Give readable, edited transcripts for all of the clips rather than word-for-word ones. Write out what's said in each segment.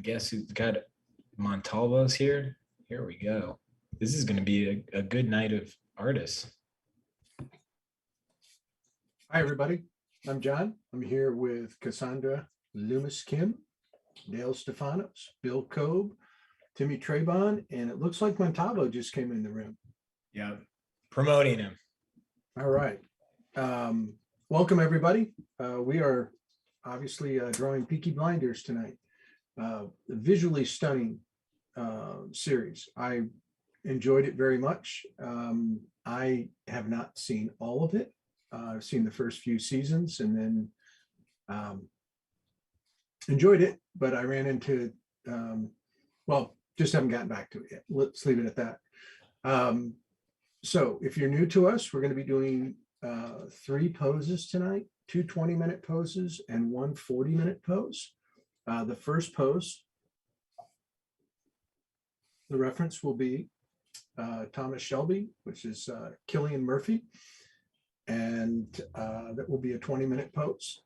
guess who's got Montalvo's here? Here we go. This is going to be a good night of artists. Hi, everybody. I'm John. I'm here with Cassandra Loomis Kim, Dale Stefanos, Bill Cobe, Timmy Trayvon, and it looks like Montalvo just came in the room. Yeah, promoting him. All right. Welcome, everybody. We are obviously drawing Peaky Blinders tonight. A visually stunning series. I enjoyed it very much. I have not seen all of it. I've seen the first few seasons and then enjoyed it, but I ran into, well, just haven't gotten back to it yet. Let's leave it at that. So if you're new to us, we're going to be doing 3 poses tonight, 2 20-minute poses and 1 40-minute pose. The first pose, the reference will be Thomas Shelby, which is Cillian Murphy. And that will be a 20-minute pose.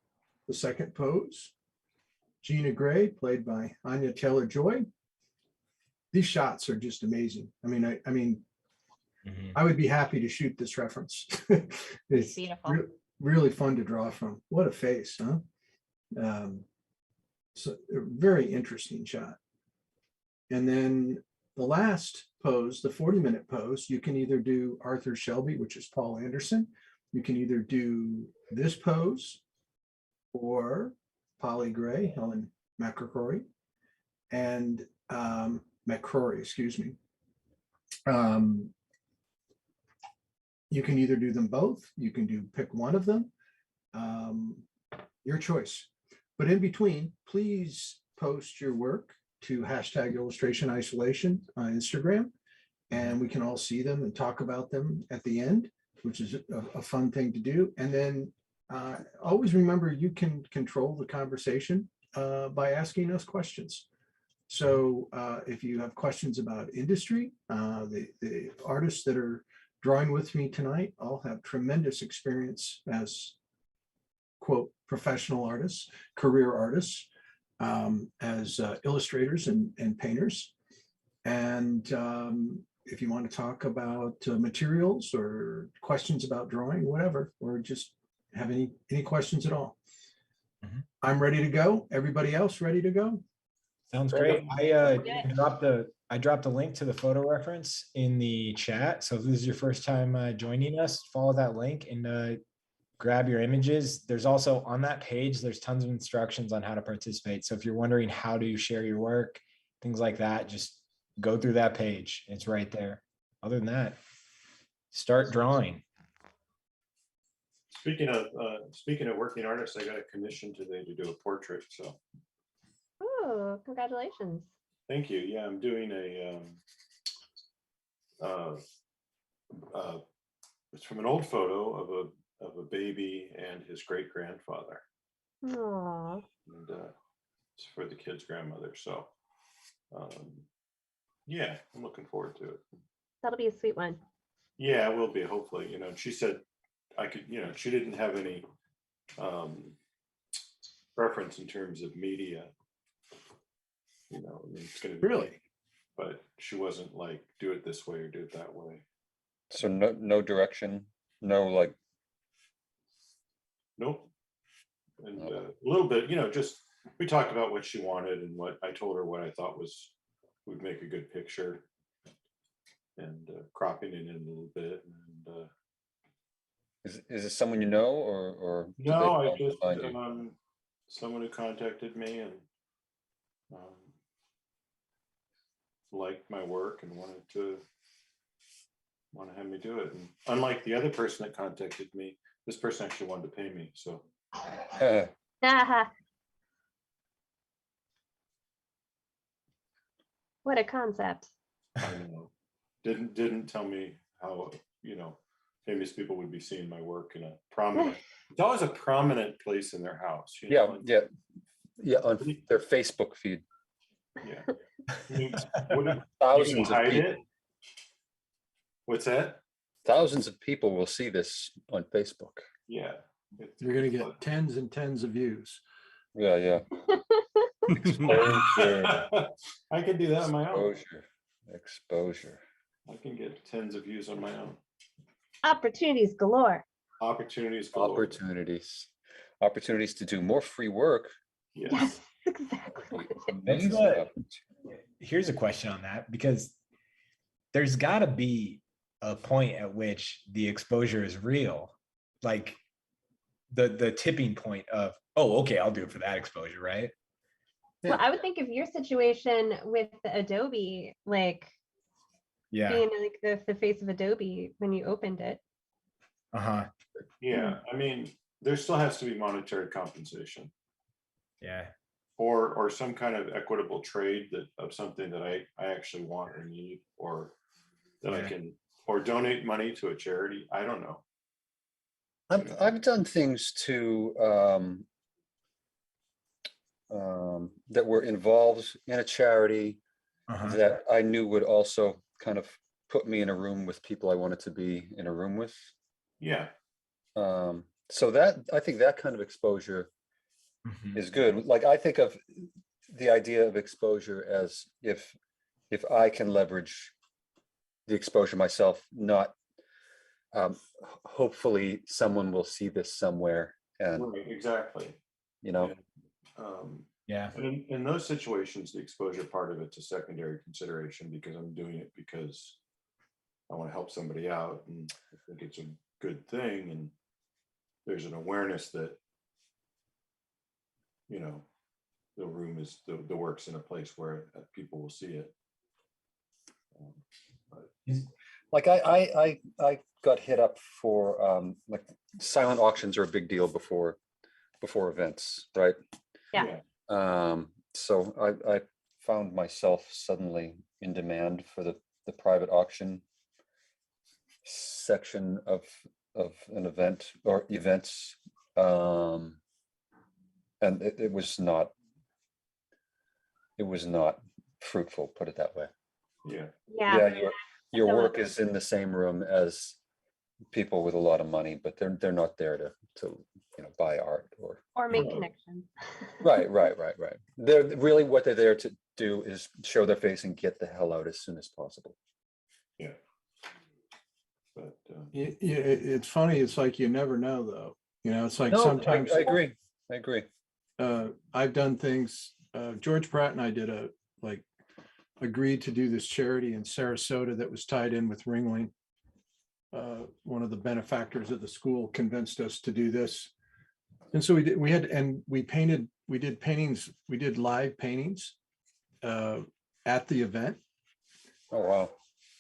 The second pose, Gina Gray, played by Anya Taylor-Joy. These shots are just amazing. I mean, I would be happy to shoot this reference. It's beautiful. Really fun to draw from. What a face, huh? So a very interesting shot. And then the last pose, the 40-minute pose, you can either do Arthur Shelby, which is Paul Anderson. You can either do this pose or Polly Gray, Helen McCrory, and McCrory, excuse me. You can either do them both. You can pick one of them. Your choice. But in between, please post your work to #illustration_isolation on Instagram, and we can all see them and talk about them at the end, which is a fun thing to do. And then always remember, you can control the conversation by asking us questions. So if you have questions about industry, the artists that are drawing with me tonight all have tremendous experience as, quote, professional artists, career artists, as illustrators and painters. And if you want to talk about materials or questions about drawing, whatever, or just have any questions at all. I'm ready to go. Everybody else ready to go? Sounds great. I dropped a link to the photo reference in the chat. So if this is your first time joining us, follow that link and grab your images. There's also on that page, there's tons of instructions on how to participate. So if you're wondering how to share your work, things like that, just go through that page. It's right there. Other than that, start drawing. Speaking of working artists, I got a commission today to do a portrait. So, oh, congratulations! Thank you. Yeah, I'm doing it's from an old photo of a baby and his great grandfather. Aww. And it's for the kid's grandmother. So, yeah, I'm looking forward to it. That'll be a sweet one. Yeah, it will be, hopefully. You know, she said I could, you know, she didn't have any preference in terms of media. You know, I mean, it's going to be really, but she wasn't like, do it this way or do it that way. So no direction, no like. Nope. And a little bit, you know, just we talked about what she wanted and what I told her what I thought would make a good picture, and cropping it in a little bit. And is this someone you know, or no? I just someone who contacted me and liked my work and wanted to have me do it. And unlike the other person that contacted me, this person actually wanted to pay me. So. What a concept. I know. Didn't tell me how, you know, famous people would be seeing my work in a prominent. It's always a prominent place in their house. You know? Yeah, on their Facebook feed. Yeah. I mean, thousands of people. It? What's that? Thousands of people will see this on Facebook. Yeah. You're going to get tens and tens of views. Yeah. Exposure. I can do that on my own. Exposure. I can get tens of views on my own. Opportunities galore. Opportunities galore. Opportunities to do more free work. Yes. Yes, exactly what it is. Amazing what- opportunity. Here's a question on that, because there's got to be a point at which the exposure is real, like the tipping point of, oh, okay, I'll do it for that exposure, right? Well, I would think of your situation with the Adobe, like Yeah. being like the face of Adobe when you opened it. Uh-huh. Yeah. I mean, there still has to be monetary compensation Yeah. or some kind of equitable trade of something that I actually want or need, or that I Yeah. can, or donate money to a charity. I don't know. I've done things that were involved in a charity Uh-huh. that I knew would also kind of put me in a room with people I wanted to be in a room with. Yeah. So that, I think that kind of exposure Mhm. is good. Like, I think of the idea of exposure as if I can leverage the exposure myself, not hopefully someone will see this somewhere and, Right. Exactly. you know, Yeah. And in those situations, the exposure part of it's a secondary consideration, because I'm doing it because I want to help somebody out and I think it's a good thing. And there's an awareness that, you know, the room is, the work's in a place where people will see it. like I got hit up for like silent auctions are a big deal before events, right? Yeah. So I found myself suddenly in demand for the private auction section of an event or events, and it was not fruitful, put it that way. Yeah. Yeah. Your Some of work them. is in the same room as people with a lot of money, but they're not there to buy art Or make Right. connections. right. They're really, what they're there to do is show their face and get the hell out as soon as possible. Yeah. But It's funny. It's like, you never know though. It's like No, sometimes I agree. I've done things, George Pratt and I agreed to do this charity in Sarasota that was tied in with Ringling. One of the benefactors of the school convinced us to do this. And so we did live paintings at the event. Oh, wow.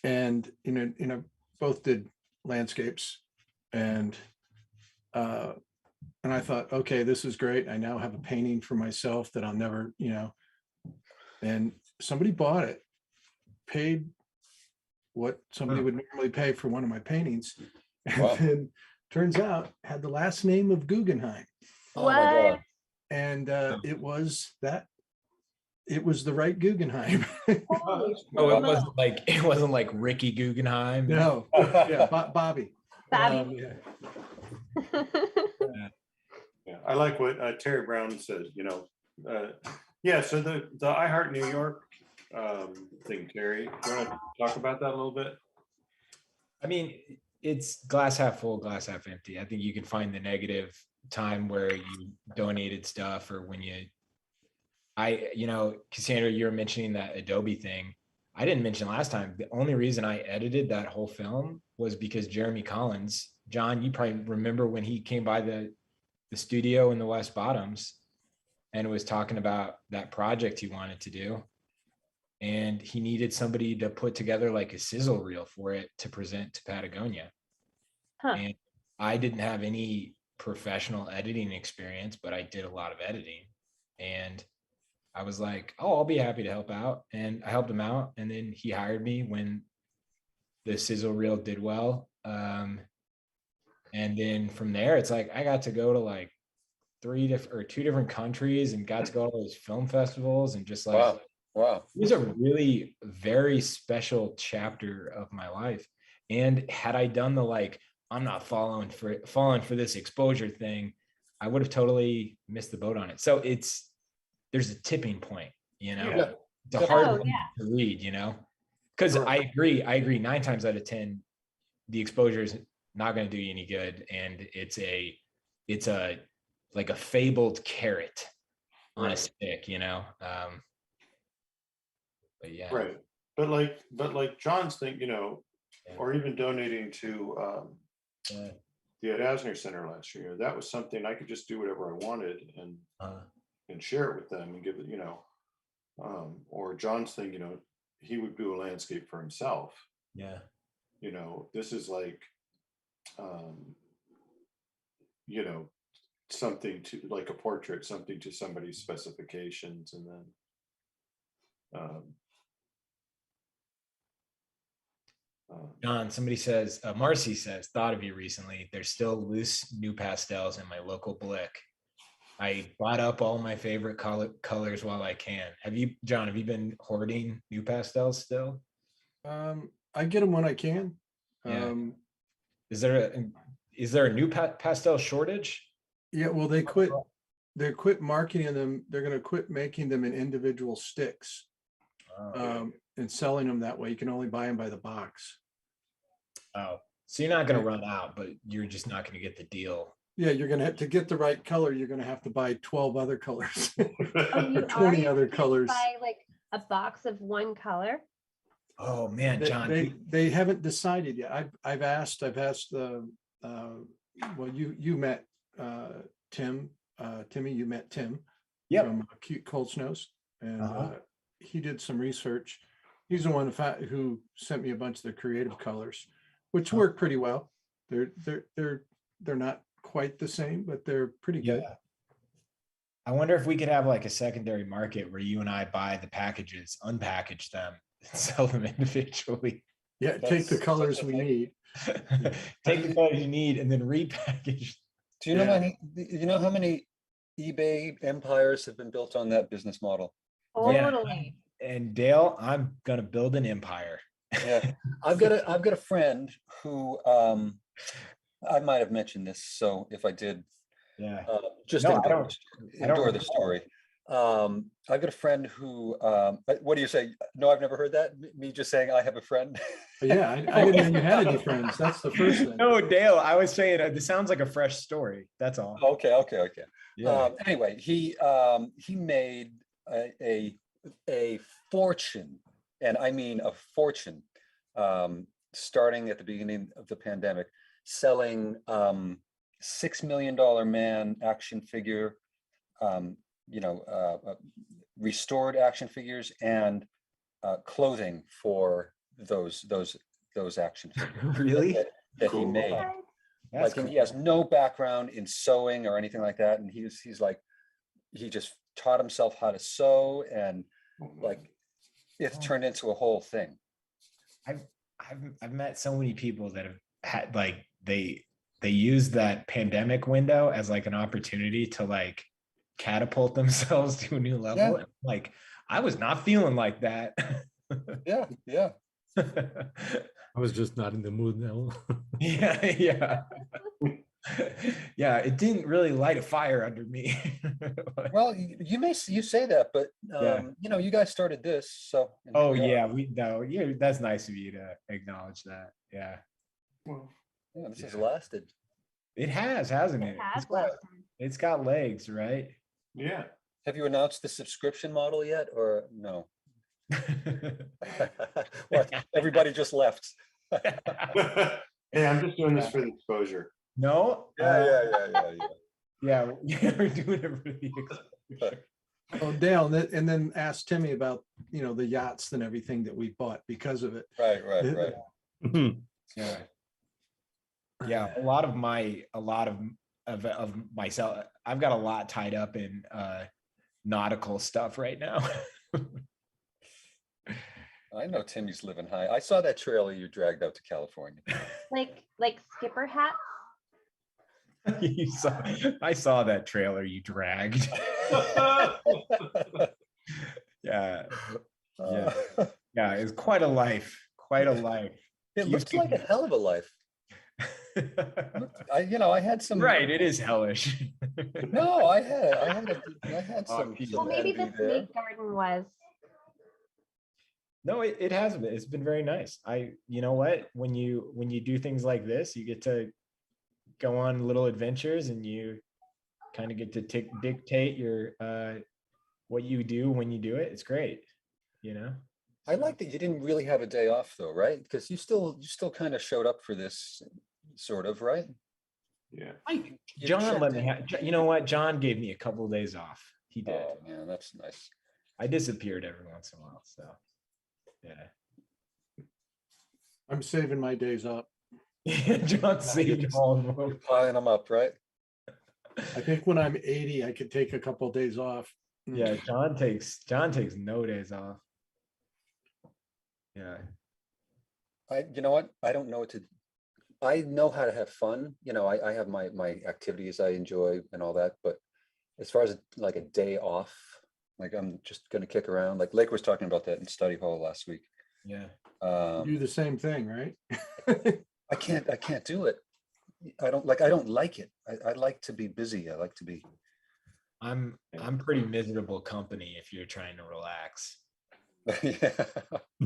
And both did landscapes, and I thought, okay, this is great. I now have a painting for myself that I'll never, and somebody bought it, paid what somebody would normally pay for one of my paintings, and Wow. then turns out had the last name of Guggenheim. Oh my God. And it was the right Guggenheim. Oh, it wasn't like Ricky Guggenheim. No, yeah, Bobby. Bobby. Yeah. yeah, I like what Terry Brown says, yeah. So the I Heart New York thing, Terry, do you want to talk about that a little bit? I mean, it's glass half full, glass half empty. I think you can find the negative time where you donated stuff, or when Cassandra, you were mentioning that Adobe thing. I didn't mention last time. The only reason I edited that whole film was because Jeremy Collins, John, you probably remember when he came by the studio in the West Bottoms and was talking about that project he wanted to do. And he needed somebody to put together like a sizzle reel for it to present to Patagonia. Huh. And I didn't have any professional editing experience, but I did a lot of editing. And I was like, oh, I'll be happy to help out. And I helped him out. And then he hired me when the sizzle reel did well. And then from there, it's like, I got to go to like 2 different countries and got to go to all those film festivals, and just like, Wow. it was a really very special chapter of my life. And had I done the I'm not falling for this exposure thing, I would have totally missed the boat on it. So there's a tipping point, you know, Yeah. it's a hard Oh, one yeah. to read, you know, because Sure. I agree 9 times out of 10, the exposure is not going to do you any good. And it's a like a fabled carrot on a Right. stick, you know? But yeah. Right. But like John's thing, you know, Yeah. or even donating to Yeah. the Ed Asner Center last year, that was something I could just do whatever I wanted and share it with them and give it, you know, or John's thing, you know, he would do a landscape for himself. Yeah. You know, this is like, you know, something to like a portrait, something to somebody's specifications, and then John, somebody says, Marcy says, thought of you recently. There's still loose new pastels in my local Blick. I bought up all my favorite colors while I can. Have you, John, have you been hoarding new pastels still? I get them when I can. Yeah. Is there a new pastel shortage? Yeah, well, they quit marketing them. They're going to quit making them in individual sticks and selling them that way. You can only buy them by the box. Oh, so you're not going to run out, but you're just not going to get the deal. Yeah, you're going to have to get the right color. You're going to have to buy 12 other colors, Oh, you 20 are? other You can't colors. buy like a box of one color. Oh man, John, They haven't decided yet. I've asked the well, you met Timmy, you met Tim Yep. from Cute Cold Snows, and he did some research. He's the one who sent me a bunch of the creative colors, which work pretty well. They're not quite the same, but they're pretty good. I wonder if we could have like a secondary market where you and I buy the packages, unpackage them, and sell them individually. Yeah, take the colors we need. Take the colors you need and then repackage. Do you know how many eBay empires have been built on that business model? Totally. And Dale, I'm gonna build an empire. Yeah, I've got a friend who I might have mentioned this, so if I did, just endure the story. I've got a friend who, what do you say? No, I've never heard that. Me just saying I have a friend. Yeah, I didn't know you had any friends. That's the first thing. No, Dale, I was saying this sounds like a fresh story. That's all. Okay. Yeah. Anyway, he made a fortune, and I mean a fortune, starting at the beginning of the pandemic, selling $6 million man action figure, restored action figures, and clothing for those action figures. Really? that Cool. he made. That's Like, he has no background in sewing or anything like that, and he's like, he just taught himself how to sew, and like it's turned into a whole thing. I've met so many people that have had like they use that pandemic window as like an opportunity to like catapult themselves to a new level. Yeah. Like I was not feeling like that. Yeah. I was just not in the mood now. Yeah. Yeah, it didn't really light a fire under me. Well, you say that, but you guys started this, so. Oh yeah, that's nice of you to acknowledge that. Yeah. Well, Yeah, this has lasted. It has, hasn't it? It has It's got legs, right? yeah. Have you announced the subscription model yet, or no? What? Everybody just left. Hey, I'm just doing this for the exposure. No. Yeah. Yeah, we're doing it for the exposure. Oh, Dale, and then ask Timmy about the yachts and everything that we bought because of it. Right. Yeah, a lot of myself, I've got a lot tied up in nautical stuff right now. I know Timmy's living high. I saw that trailer you dragged out to California. Like skipper hats. I saw that trailer you dragged. Yeah. It's quite a life. It looks like a hell of a life. I had some. Right, it is hellish. No, I had Oh, some. geez. Well, maybe envy the there. snake garden was. No, it has been. It's been very nice. You know what? When you do things like this, you get to go on little adventures, and you kind of get to dictate your what you do when you do it. It's great, you know. I like that you didn't really have a day off though, right? Because you still kind of showed up for this, sort of, right? Yeah. You John checked let me in. have. You know what? John gave me a couple of days off. He did. Oh man, that's nice. I disappeared every once in a while, so yeah. I'm saving my days up. John saved all of them. Piling them up, right? I think when I'm 80, I could take a couple of days off. Yeah, John takes no days off. Yeah. You know what? I don't know what to. I know how to have fun. I have my activities I enjoy and all that. But as far as like a day off, like I'm just gonna kick around. Like Lake was talking about that in study hall last week. Yeah. Do the same thing, right? I can't do it. I don't like it. I like to be busy. I like to be. I'm pretty miserable company if you're trying to relax. Yeah.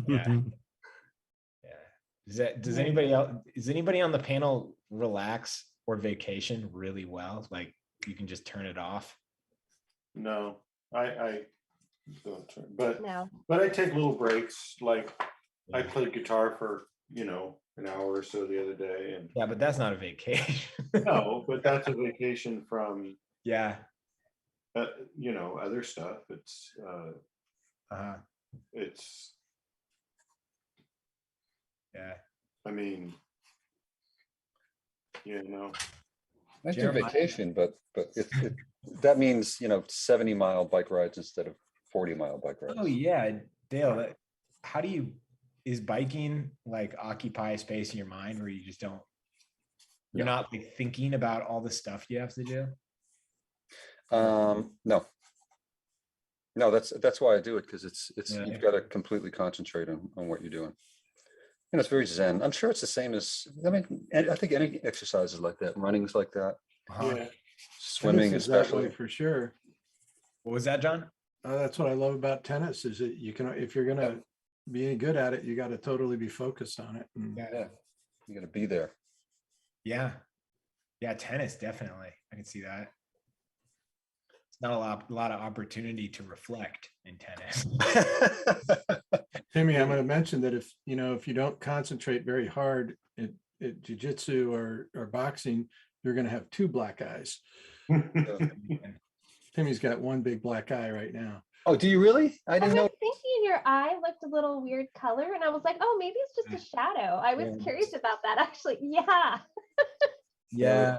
Yeah. Yeah. Does anybody else, is anybody on the panel relax or vacation really well? Like you can just turn it off? No, I don't turn, but No. I take little breaks. Like I played guitar for, an hour or so the other day, and Yeah, but that's not a vacation. no, but that's a vacation from, Yeah. other stuff. It's, Uh-huh. it's, Yeah. I mean, I do Jeremiah. vacation, but that means 70-mile bike rides instead of 40-mile bike rides. Oh yeah, Dale. Is biking like occupy space in your mind where you just don't? You're not like thinking about all the stuff you have to do. No, that's why I do it, because it's Yeah. you've got to completely concentrate on what you're doing, and it's very zen. I'm sure it's the same as, I think any exercise is like that. Running's like that. Uh-huh. Yeah. Swimming Tennis is that especially. way for sure. What was that, John? That's what I love about tennis is that you can, if you're gonna be good at it, you got to totally be focused on it. And Yeah, you got to be there. Yeah. Yeah, tennis, definitely. I can see that. It's not a lot of opportunity to reflect in tennis. Timmy, I'm going to mention that if you don't concentrate very hard at jiu-jitsu or boxing, you're going to have two black eyes. Timmy's got one big black eye right now. Oh, do you really? I I didn't was know. thinking your eye looked a little weird color, and I was like, oh, maybe it's just a shadow. I was curious about that, actually. Yeah. Yeah.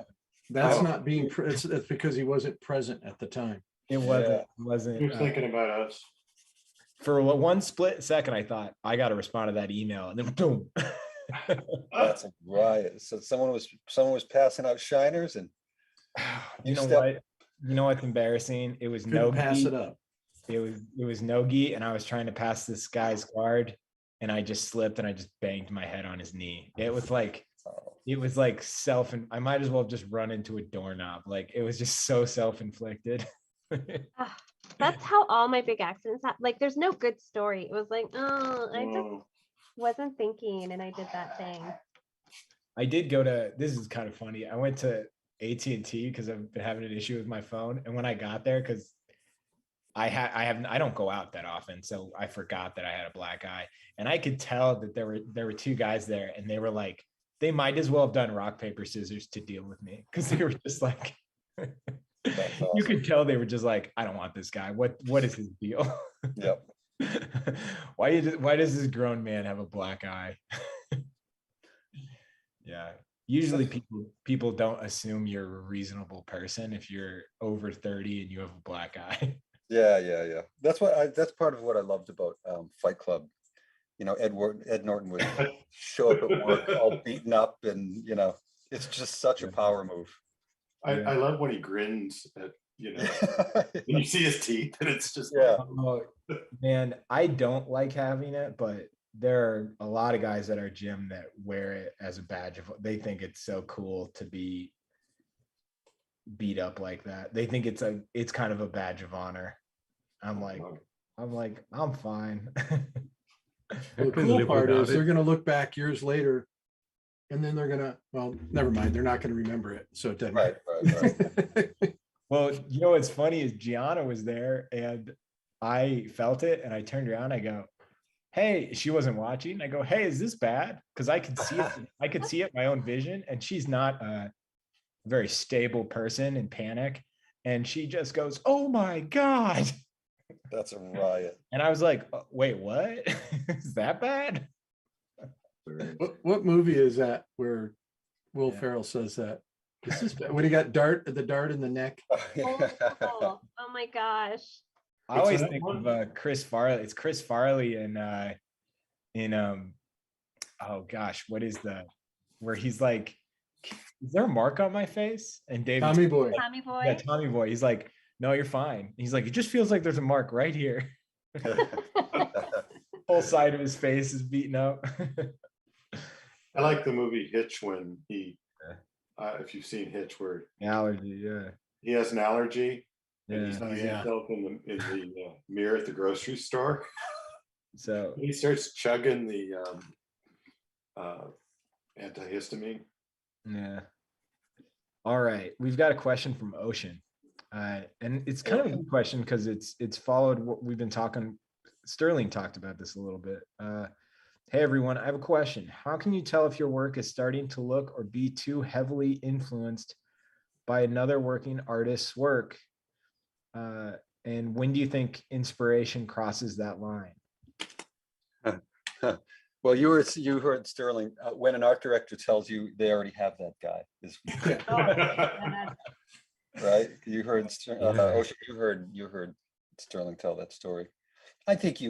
That's not being, it's because he wasn't present at the time. It wasn't. you're thinking about us. For one split second, I thought I got to respond to that email, and then boom. That's right. So someone was passing out shiners, and You know what's embarrassing? It was Couldn't pass no-gi. it up. It was no-gi, and I was trying to pass this guy's guard, and I just slipped and I just banged my head on his knee. It was like and I might as well just run into a doorknob. Like it was just so self-inflicted. That's how all my big accidents happen. Like, there's no good story. It was like, oh, I just wasn't thinking, and I did that thing. I did go to, this is kind of funny. I went to AT&T because I've been having an issue with my phone. And when I got there, because I don't go out that often, so I forgot that I had a black eye. And I could tell that there were two guys there, and they were like, they might as well have done rock, paper, scissors to deal with me, because they were just like, awesome. You could tell they were just like, I don't want this guy. What is his deal? Yep. Why does this grown man have a black eye? Yeah. Usually people don't assume you're a reasonable person if you're over 30 and you have a black eye. Yeah. That's part of what I loved about Fight Club. Ed Norton would show up at work all beaten up, and it's just such a power move. I love when he grins at, when you see his teeth, and it's just Oh, man, I don't like having it, but there are a lot of guys at our gym that wear it as a badge of, they think it's so cool to be beat up like that. They think it's kind of a badge of honor. I'm like, I'm fine. The cool part is they're going to look back years later and then they're going to, well, never mind. They're not going to remember it. So it doesn't Right. Well, you know, what's funny is Gianna was there and I felt it and I turned around. I go, hey, she wasn't watching. I go, hey, is this bad? Because I could see it. I could see it my own vision. And she's not a very stable person in panic. And she just goes, oh my God. That's a riot. And I was like, wait, what? Is that bad? What movie is that where Will Ferrell says that? Is this bad? When he got the dart in the neck? Oh my gosh. I always think of Chris Farley. It's Chris Farley in oh gosh, what is where he's like, is there a mark on my face? And David Tommy Boy. Tommy Boy. Yeah, Tommy Boy. He's like, no, you're fine. He's like, it just feels like there's a mark right here. Whole side of his face is beaten up. I like the movie Hitch when he, if you've seen Hitch, where allergy, yeah, he has an allergy, and yeah. he's himself in the mirror at the grocery store. So he starts chugging the antihistamine. Yeah. All right, we've got a question from Ocean, and it's kind of a good question because it's followed what we've been talking. Sterling talked about this a little bit. Hey everyone, I have a question. How can you tell if your work is starting to look or be too heavily influenced by another working artist's work? And when do you think inspiration crosses that line? Well, you heard Sterling. When an art director tells you they already have that guy, right? You heard Ocean, you heard Sterling tell that story. I think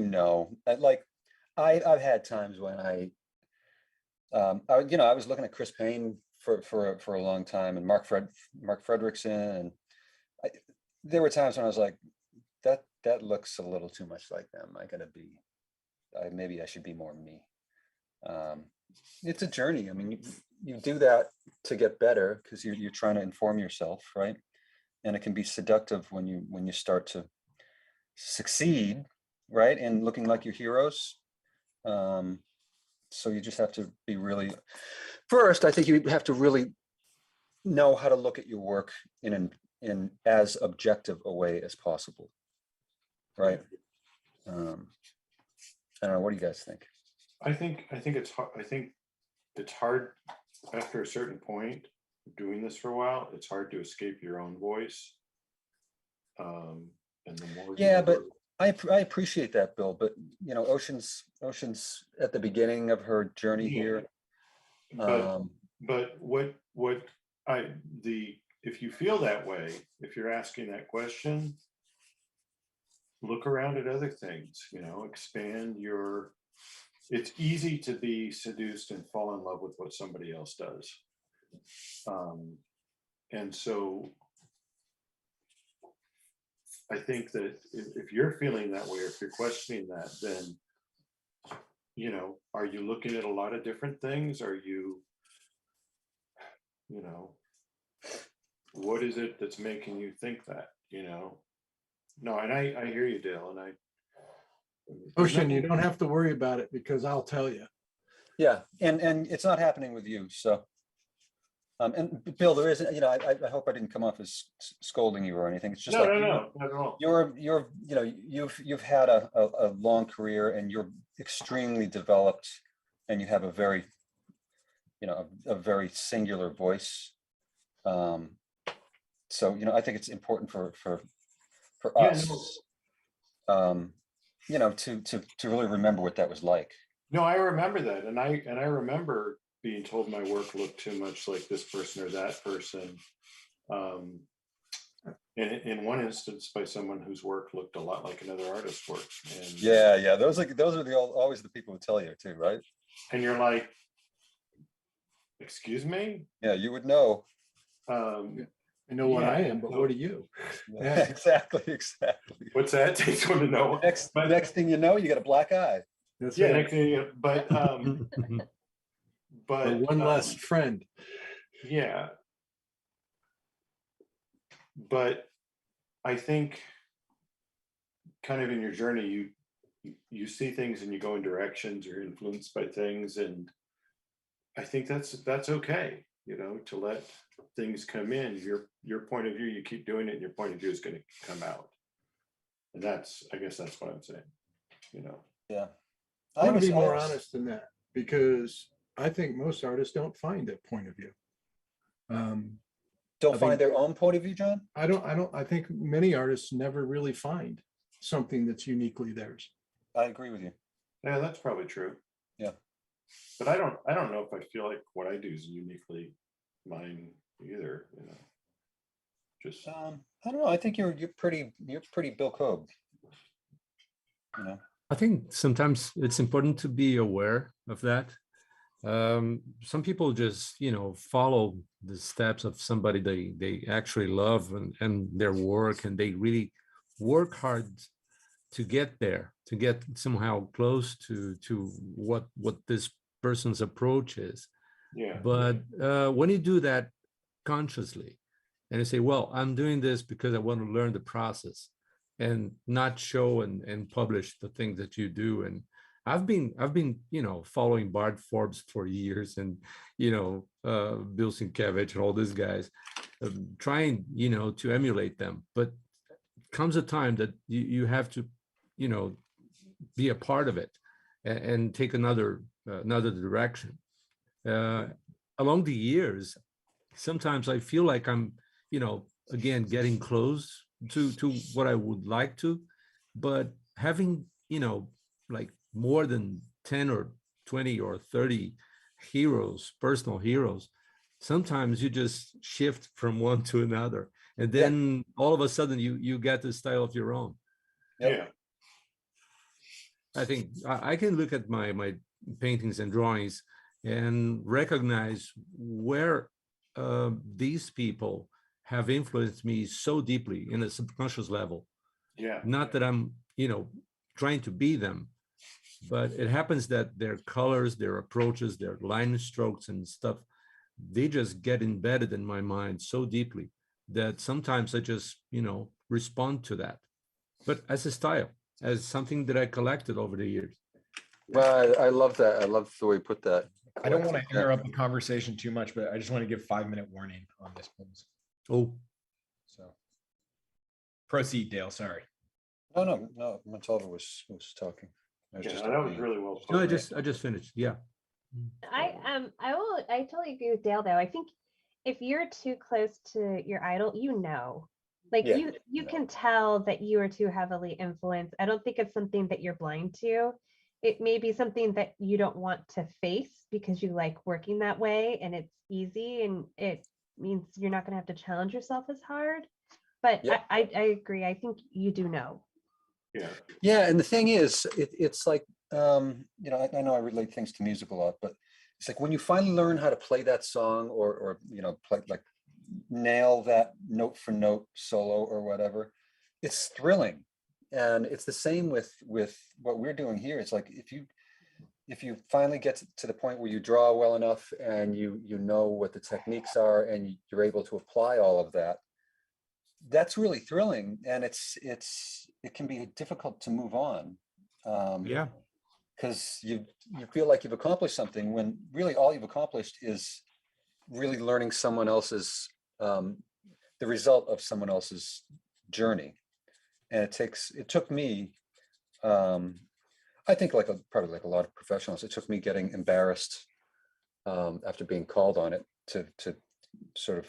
I've had times when I was looking at Chris Payne for a long time, and Mark Fredrickson, and there were times when I was like, that looks a little too much like them. Maybe I should be more me. It's a journey. I mean, you do that to get better because you're trying to inform yourself, right? And it can be seductive when you start to succeed, right? And looking like your heroes. So you just have to be really, first, I think you have to really know how to look at your work in as objective a way as possible, right? I don't know. What do you guys think? I think it's hard. I think it's hard after a certain point doing this for a while. It's hard to escape your own voice. And the more but I appreciate that, Bill. But Ocean's at the beginning of her journey here. But if you feel that way, if you're asking that question, look around at other things. Expand your. It's easy to be seduced and fall in love with what somebody else does. And so I think that if you're feeling that way, or if you're questioning that, then, are you looking at a lot of different things? Are you, what is it that's making you think that, No, and I hear you, Dale, and Ocean, you don't have to worry about it because I'll tell you. Yeah, and it's not happening with you. So, and Bill, there isn't. I hope I didn't come off as scolding you or anything. It's just no, not at all. You've had a long career and you're extremely developed, and you have a very, a very singular voice. So I think it's important for us. To really remember what that was like. No, I remember that, and I remember being told my work looked too much like this person or that person. In one instance, by someone whose work looked a lot like another artist's work. And yeah, those are always the people who tell you too, right? And you're like, excuse me? Yeah, you would know. I know what I am, but what are you? Yeah, exactly. What's that? Takes one to know. Next thing you know, you got a black eye. That's Yeah, it. next thing you know, Or but one less friend. yeah, but I think kind of in your journey, you see things and you go in directions, you're influenced by things, and I think that's okay, you know, to let things come in. Your point of view, you keep doing it, and your point of view is going to come out. And I guess that's what I'm saying, you know. Yeah. I want to be more almost- honest than that, because I think most artists don't find that point of view. Don't I find mean- their own point of view, John? I think many artists never really find something that's uniquely theirs. I agree with you. Yeah, that's probably true. Yeah. But I don't know if I feel like what I do is uniquely mine either, you know. Just I don't know. I think you're pretty Bill Cobb. You know. I think sometimes it's important to be aware of that. Some people just, follow the steps of somebody they actually love and their work, and they really work hard to get there, to get somehow close to what this person's approach is. yeah. But when you do that consciously, and you say, well, I'm doing this because I want to learn the process and not show and publish the things that you do. And I've been, following Bart Forbes for years, and, Bill Sienkiewicz and all these guys, trying, to emulate them. But comes a time that you have to, be a part of it and take another direction. Along the years, sometimes I feel like I'm, again, getting close to what I would like to, but having, like more than 10 or 20 or 30 heroes, personal heroes, sometimes you just shift from one to another, and then all of a sudden you get the style of your own. Yep. Yeah. I think I can look at my paintings and drawings and recognize where these people have influenced me so deeply in a subconscious level. Yeah. Not that I'm, trying to be them, but it happens that their colors, their approaches, their line strokes and stuff, they just get embedded in my mind so deeply that sometimes I just, respond to that. But as a style, as something that I collected over the years. Well, I love that. I love the way you put that. I don't want to interrupt the conversation too much, but I just want to give 5-minute warning on this, please. Oh, So proceed, Dale. Sorry. No. Montalvo was talking. I was Yeah, just that was really well put. no, I just finished. Yeah. I totally agree with Dale though. I think if you're too close to your idol, like Yeah, you can tell that you are too heavily influenced. I don't think it's something that you're blind to. It may be something that you don't want to face because you like working that way and it's easy and it means you're not going to have to challenge yourself as hard. But Yep. I agree. I think you do know. Yeah. Yeah, and the thing is, it's like, I know I relate things to music a lot, but it's like when you finally learn how to play that song or play, like, nail that note for note solo or whatever, it's thrilling. And it's the same with what we're doing here. It's like if you finally get to the point where you draw well enough and you know what the techniques are and you're able to apply all of that, that's really thrilling. And it can be difficult to move on. Yeah. Because you feel like you've accomplished something when really all you've accomplished is really learning someone else's, the result of someone else's journey. And it took me, I think probably like a lot of professionals, it took me getting embarrassed after being called on it to sort of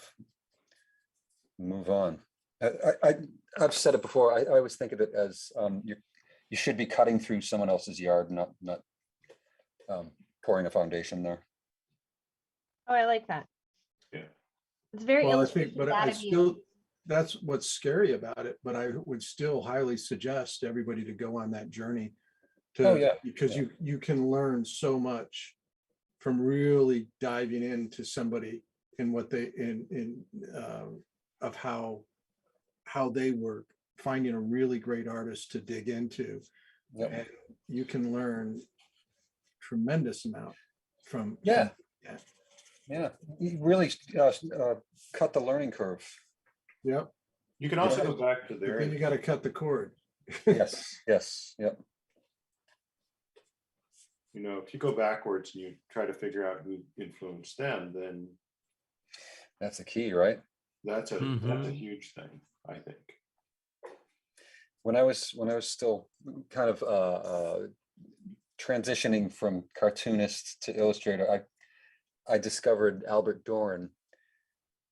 move on. I've said it before. I always think of it as you should be cutting through someone else's yard, not pouring a foundation there. Oh, I like that. Yeah. It's very Well, I illustrative think, but that I of you. still, that's what's scary about it, but I would still highly suggest everybody to go on that journey. Because you can learn so much from really diving into somebody and what they of how they work, finding a really great artist to dig into. Yep. And you can learn tremendous amount from. Yeah. Yeah. Yeah, you really cut the learning curve. Yep. You can also Yeah. go back to But there. then you got to cut the cord. Yes, yes, yep. You know, if you go backwards and you try to figure out who influenced them, then That's the key, right? that's a Mhm. huge thing, I think. When I was still kind of transitioning from cartoonist to illustrator, I discovered Albert Dorn,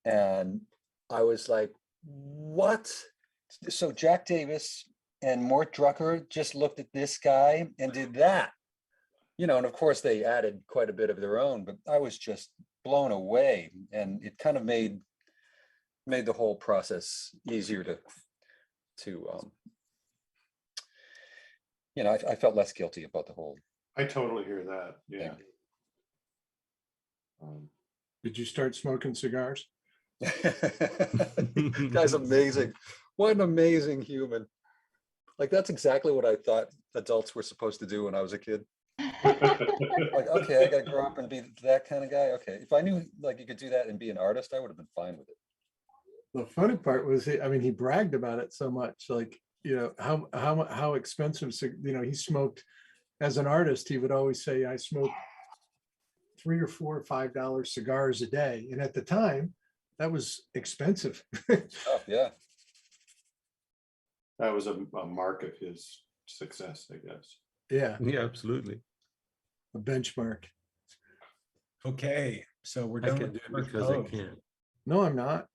and I was like, what? So Jack Davis and Mort Drucker just looked at this guy and did that, you know, and of course they added quite a bit of their own, but I was just blown away, and it kind of made the whole process easier to you know, I felt less guilty about the whole I totally hear that. Yeah. Did you start smoking cigars? Guy's amazing. What an amazing human. Like, that's exactly what I thought adults were supposed to do when I was a kid. Like, okay, I gotta grow up and be that kind of guy. Okay, if I knew like you could do that and be an artist, I would have been fine with it. The funny part was, I mean, he bragged about it so much, like, you know, how expensive, you know, he smoked as an artist. He would always say, I smoke $3 or $4 or $5 cigars a day. And at the time, that was expensive. Oh, yeah. That was a mark of his success, I guess. Yeah, Yeah, absolutely. a benchmark. Okay, so we're I done can with do the it first because I pose. can. No, I'm not.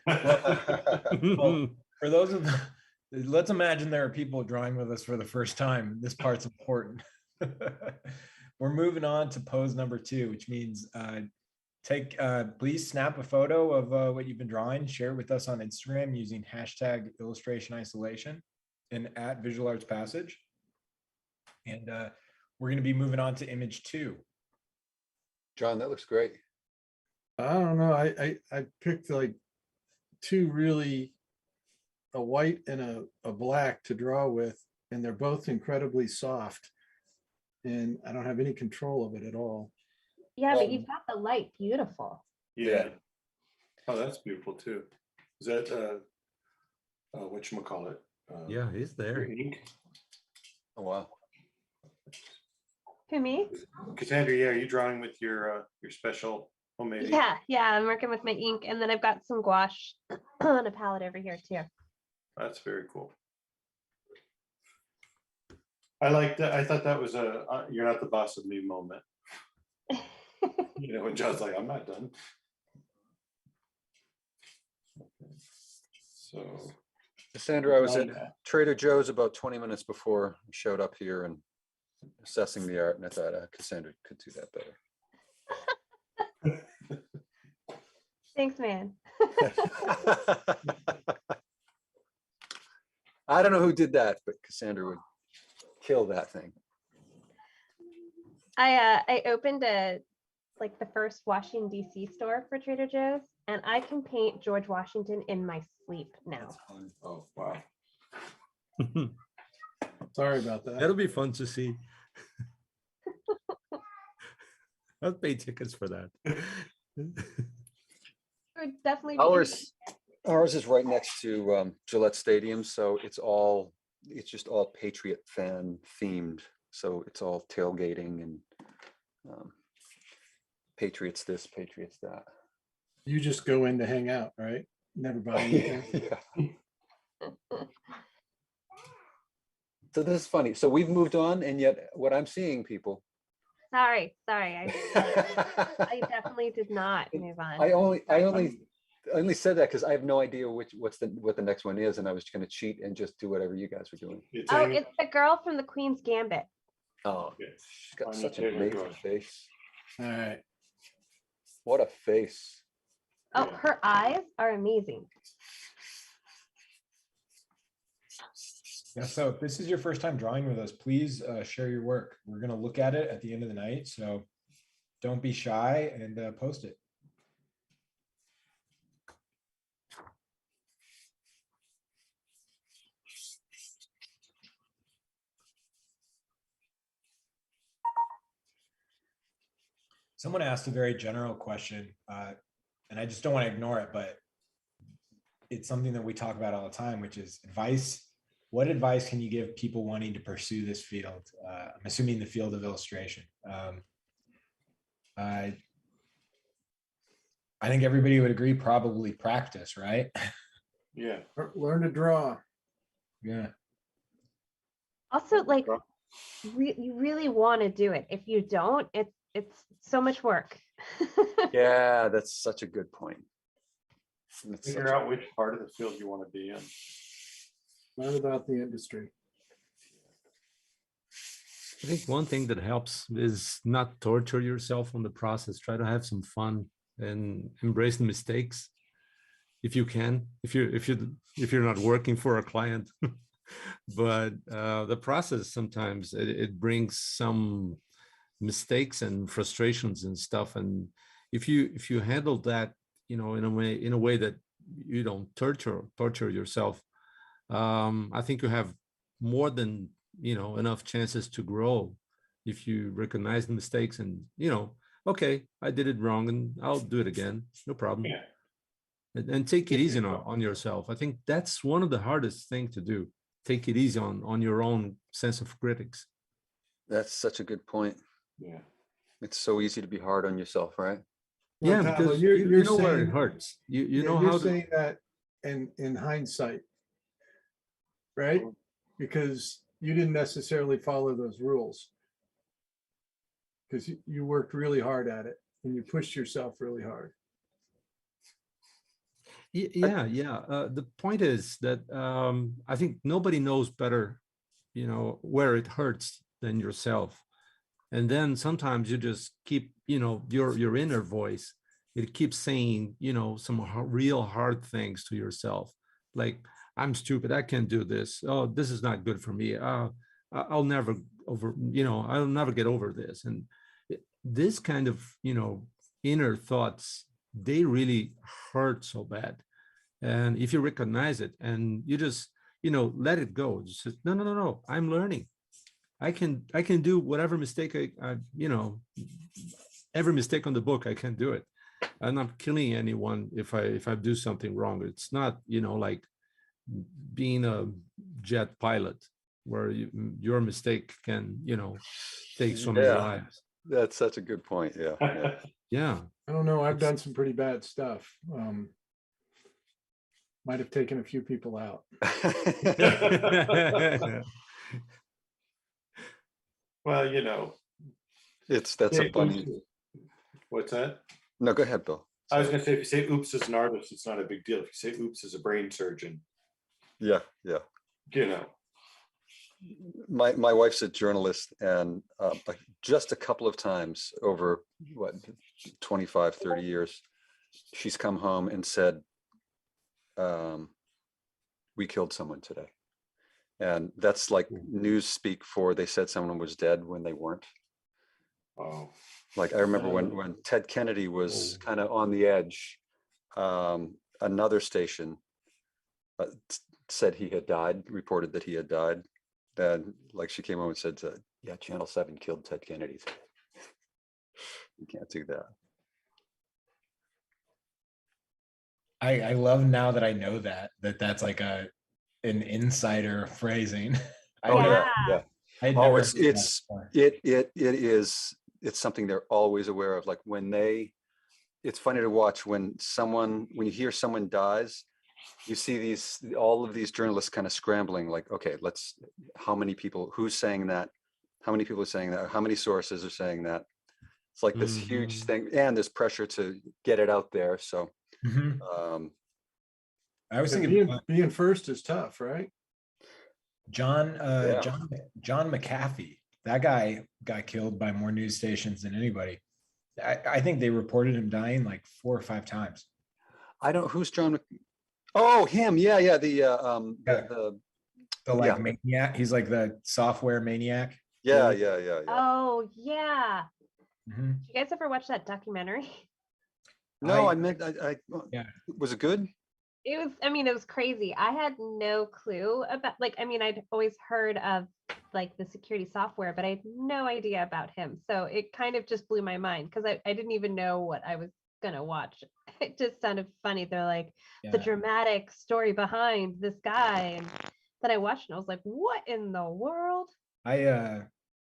Well, for those of the, let's imagine there are people drawing with us for the first time. This part's important. We're moving on to pose number 2, which means please snap a photo of what you've been drawing, share it with us on Instagram using hashtag illustration isolation and at Visual Arts Passage. And we're going to be moving on to image 2. John, that looks great. I don't know. I picked like 2 really, a white and a black to draw with, and they're both incredibly soft. And I don't have any control of it at all. Yeah, Well, but you've got the light beautiful. Yeah. Oh, that's beautiful too. Is that whatchamacallit? Yeah, he's Your there. ink? Oh, wow. Who, me? Cassandra, yeah, are you drawing with your special homemade ink? Yeah, I'm working with my ink, and then I've got some gouache on a palette over here too. That's very cool. I like that. I thought that was a you're not the boss of me moment. You know, when John's like, I'm not done. Okay. So Cassandra, I was at Trader Joe's about 20 minutes before I showed up here and assessing the art, and I thought Cassandra could do that better. Thanks, man. I don't know who did that, but Cassandra would kill that thing. I opened the first Washington DC store for Trader Joe's, and I can paint George Washington in my sleep now. oh wow. Sorry about that. That'll be fun to see. I'll pay tickets for that. Definitely. Ours is right next to Gillette Stadium, so it's just all Patriot fan themed. So it's all tailgating and Patriots this, Patriots that. You just go in to hang out, right? Never buy anything. Yeah. So this is funny. So we've moved on, and yet what I'm seeing, people. Sorry. I definitely did not move on. I only said that because I have no idea what the next one is, and I was going to cheat and just do whatever you guys were doing. It's It's the girl from the Queen's Gambit. Oh, she's got such an amazing face. All right. What a face. Oh, her eyes are amazing. Yeah, so if this is your first time drawing with us, please share your work. We're going to look at it at the end of the night, so don't be shy and post it. Someone asked a very general question, and I just don't want to ignore it, but it's something that we talk about all the time, which is advice. What advice can you give people wanting to pursue this field? I'm assuming the field of illustration. I think everybody would agree, probably practice, right? Yeah. Learn to draw. Yeah. Also, like, you really want to do it. If you don't, it's so much work. Yeah, that's such a good point. Figure out which part of the field you want to be in. Learn about the industry. I think one thing that helps is not torture yourself on the process. Try to have some fun and embrace the mistakes if you can. If you're not working for a client, but the process sometimes it brings some mistakes and frustrations and stuff. And if you handle that, in a way that you don't torture yourself, I think you have more than enough chances to grow if you recognize the mistakes and okay, I did it wrong and I'll do it again, no problem. Yeah. And take it easy on yourself. I think that's one of the hardest thing to do. Take it easy on your own sense of critics. That's such a good point. Yeah. It's so easy to be hard on yourself, right? Yeah, Montalvo, because you're you know where saying- it hurts. You Yeah, know you're how to. saying that in hindsight, right? Because you didn't necessarily follow those rules. Because you worked really hard at it and you pushed yourself really hard. Yeah. The point is that I think nobody knows better, where it hurts than yourself. And then sometimes you just keep, your inner voice. It keeps saying, some real hard things to yourself, like, I'm stupid, I can't do this. Oh, this is not good for me. I'll never I'll never get over this. And this kind of, inner thoughts, they really hurt so bad. And if you recognize it and you just, let it go, just say, no, I'm learning. I can do whatever mistake I every mistake on the book, I can do it. I'm not killing anyone if I do something wrong. It's not, like being a jet pilot where your mistake can, take so many lives. That's such a good point. Yeah. Yeah. I don't know. I've done some pretty bad stuff. Might have taken a few people out. Well, that's a funny. What's that? No, go ahead, Bill. I was going to say, if you say oops as an artist, it's not a big deal. If you say oops as a brain surgeon, Yeah. My wife's a journalist, and like just a couple of times over 25, 30 years, she's come home and said, we killed someone today. And that's like news speak for they said someone was dead when they weren't. oh, Like I remember when Ted Kennedy was kind of on the edge, another station said he had died, reported that he had died. And like she came home and said, yeah, Channel 7 killed Ted Kennedy. You can't do that. I love now that I know that's like an insider phrasing. Yeah. Oh, It's something they're always aware of. Like it's funny to watch when you hear someone dies, you see all of these journalists kind of scrambling, like, okay, how many people, who's saying that? How many people are saying that? How many sources are saying that? It's like this huge thing, and there's pressure to get it out there. So I was thinking being first is tough, right? John McAfee, that guy got killed by more news stations than anybody. I think they reported him dying like 4 or 5 times. I don't. Who's John? Oh, him. Yeah. The maniac. He's like the software maniac. Yeah. Oh yeah. Mm-hmm. Did you guys ever watch that documentary? No, I meant. I was it good? It was, I mean, it was crazy. I had no clue about, like, I mean, I'd always heard of like the security software, but I had no idea about him. So it kind of just blew my mind because I didn't even know what I was gonna watch. It just sounded funny. They're like the Yeah. dramatic story behind this guy. And then I watched and I was like, what in the world? I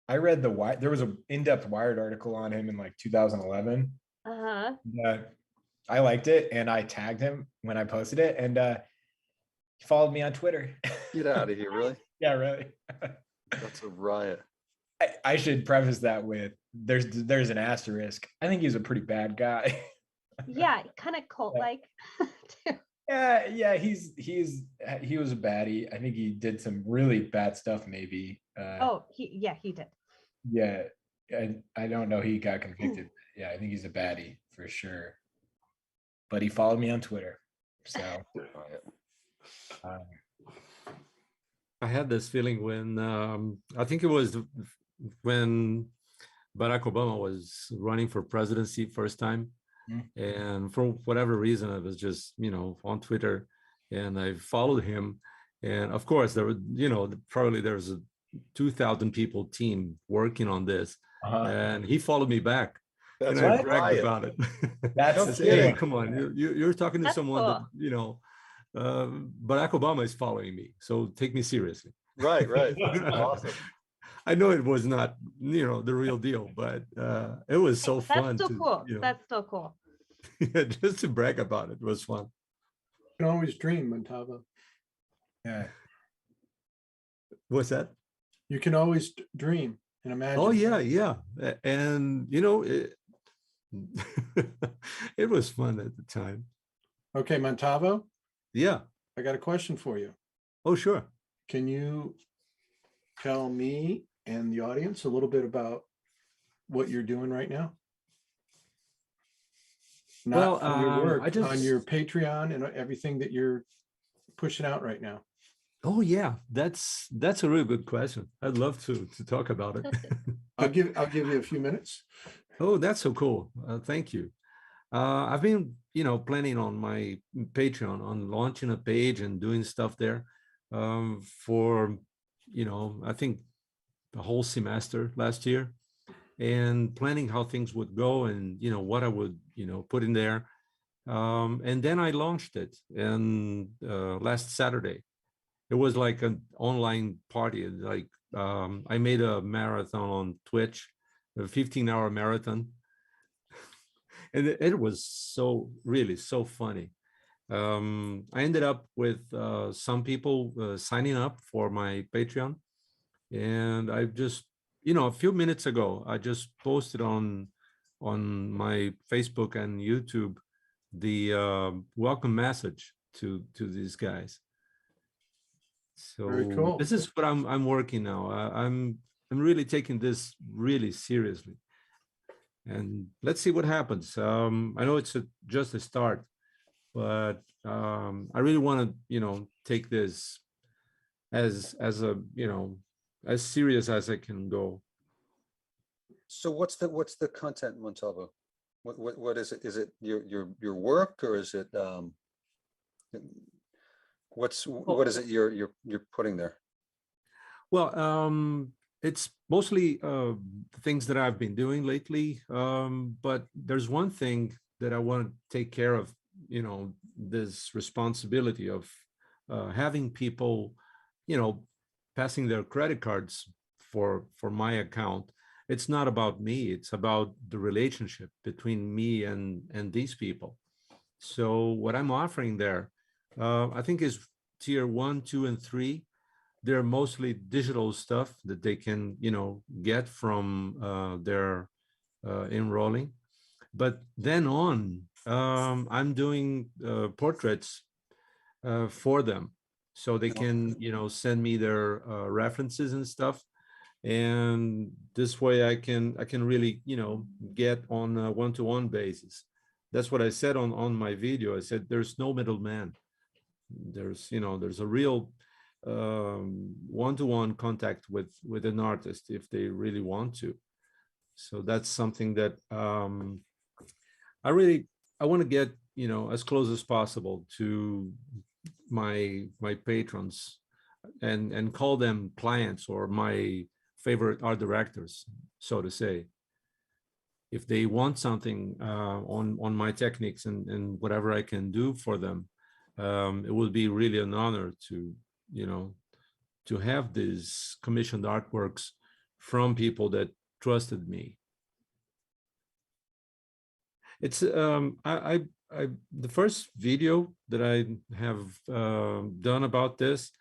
read there was an in-depth Wired article on him in like 2011. Uh-huh. I liked it and I tagged him when I posted it, and he followed me on Twitter. Get out of here, really? Yeah, really. That's a riot. I should preface that with there's an asterisk. I think he's a pretty bad guy. Yeah, kind of cult-like. Yeah, he was a baddie. I think he did some really bad stuff, maybe. Oh, he did. Yeah, I don't know. He got convicted. Yeah, I think he's a baddie for sure. But he followed me on Twitter, so. I had this feeling when I think it was when Barack Obama was running for presidency first time. And for whatever reason, I was just, on Twitter, and I followed him. And of course, there were, probably there's a 2,000 people team working on this. And he followed me back. That's and I bragged about it. That's hey, come on, you're talking to That's someone cool. that, Barack Obama is following me. So take me seriously. Right. Awesome. I know it was not, the real deal, but it was so fun. That's still cool. That's still cool. Just to brag about it was fun. You can always dream, Montalvo. Yeah. What's that? You can always dream and imagine. Oh yeah. And it was fun at the time. Okay, Montalvo. Yeah. I got a question for you. Oh, sure. Can you tell me and the audience a little bit about what you're doing right now? Not on your work, on your Patreon and everything that you're pushing out right now. Oh yeah, that's a really good question. I'd love to talk about it. I'll give you a few minutes. Oh, that's so cool. Thank you. I've been, planning on my Patreon on launching a page and doing stuff there for, I think the whole semester last year, and planning how things would go and, what I would, put in there. And then I launched it and last Saturday. It was like an online party. Like I made a marathon on Twitch, a 15-hour marathon. And it was really so funny. I ended up with some people signing up for my Patreon. And I just, a few minutes ago, I just posted on my Facebook and YouTube the welcome message to these guys. So very cool. This is what I'm working now. I'm really taking this really seriously, and let's see what happens. I know it's just a start, but I really want to take this as a as serious as I can go. So what's the content, Montalvo? What is it? Is it your work, or is it what is it you're putting there? Well, it's mostly things that I've been doing lately. But there's one thing that I want to take care of, this responsibility of having people, passing their credit cards for my account. It's not about me. It's about the relationship between me and these people. So what I'm offering there, I think is tier 1, 2, and 3. They're mostly digital stuff that they can, get from their enrolling. But then on, I'm doing portraits for them, so they can, send me their references and stuff. And this way, I can really, get on a one-to-one basis. That's what I said on my video. I said there's no middleman. There's a real one-to-one contact with an artist if they really want to. So that's something that I want to get as close as possible to my patrons and call them clients or my favorite art directors, so to say. If they want something on my techniques and whatever I can do for them, it will be really an honor to, to have these commissioned artworks from people that trusted me. It's the first video that I have done about this,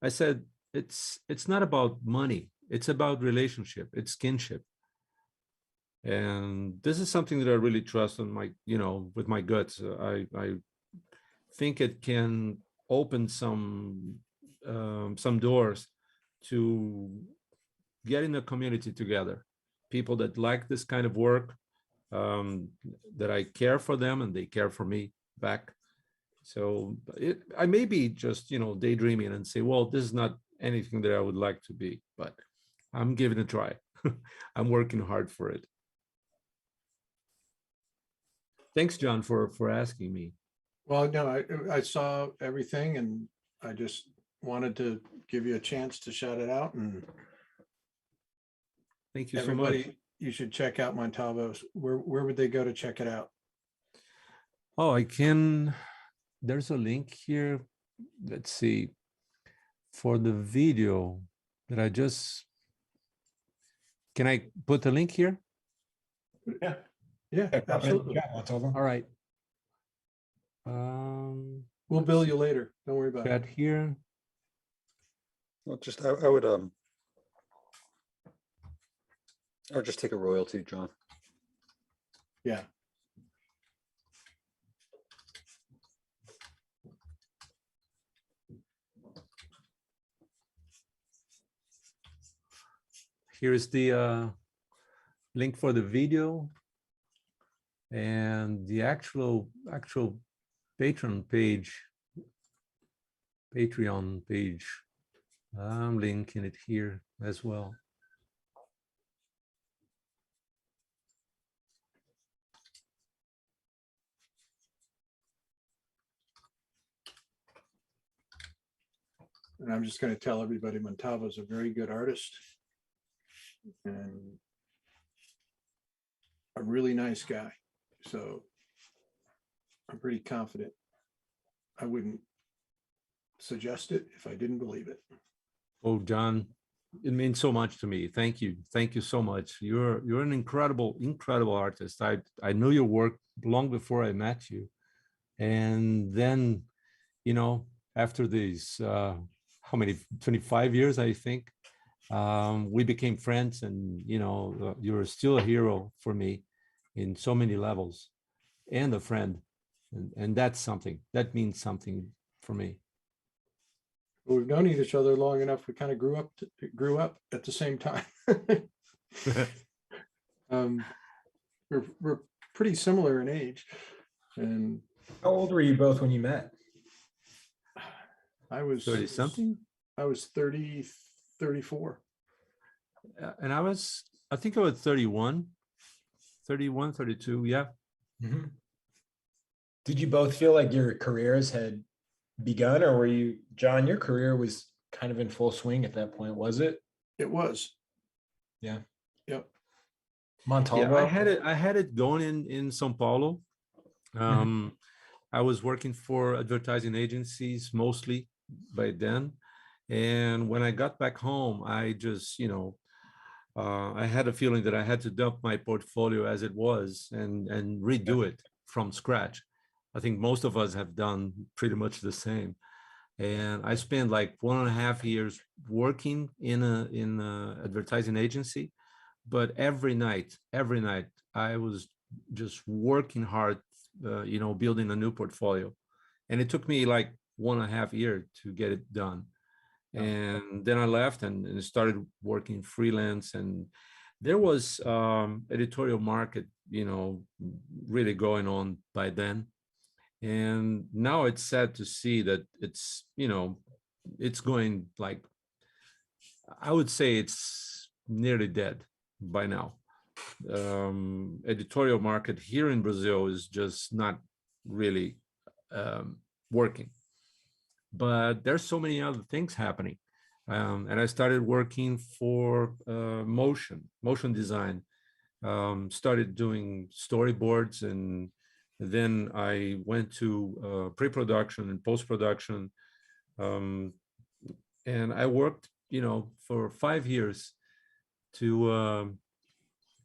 I said it's not about money, it's about relationship, it's kinship. And this is something that I really trust on my, with my guts. I think it can open some doors to getting a community together, people that like this kind of work, that I care for them and they care for me back. So I may be just, daydreaming and say, well, this is not anything that I would like to be, but I'm giving it a try. I'm working hard for it. Thanks, John, for asking me. Well, no, I saw everything and I just wanted to give you a chance to shout it out, and thank you so much. You should check out Montalvo. Where would they go to check it out? Oh, there's a link here. Let's see. For the video that I just, can I put the link here? Yeah. Yeah, absolutely. All right. We'll bill you later. Don't worry about it. Here. Well, just I would just take a royalty, John. Yeah. Here's the link for the video and the actual Patreon page. I'm linking it here as well. And I'm just going to tell everybody Montalvo is a very good artist and a really nice guy. So I'm pretty confident I wouldn't suggest it if I didn't believe it. Oh, John, it means so much to me. Thank you. Thank you so much. You're an incredible artist. I knew your work long before I met you. And then, after these, how many, 25 years, I think, we became friends, and, you're still a hero for me in so many levels, and a friend. And that's something that means something for me. Well, we've known each other long enough. We kind of grew up at the same time. We're pretty similar in age. And how old were you both when you met? I was 30 something. I was 30, 34. And I think I was 31, 32. Yeah. Mm-hmm. Did you both feel like your careers had begun, or were you, John, your career was kind of in full swing at that point, was it? It was. Yeah. Yep. Montalvo. Yeah, I had it going in São Paulo. I was working for advertising agencies mostly by then. And when I got back home, I just, I had a feeling that I had to dump my portfolio as it was and redo it from scratch. I think most of us have done pretty much the same. And I spent like 1.5 years working in a advertising agency, but every night I was just working hard, building a new portfolio. And it took me like 1.5 years to get it done. And then I left and started working freelance, and there was editorial market, really going on by then. And now it's sad to see that it's, it's going like, I would say it's nearly dead by now. Editorial market here in Brazil is just not really working. But there's so many other things happening. And I started working for motion design, started doing storyboards, and then I went to pre-production and post-production. And I worked, for 5 years to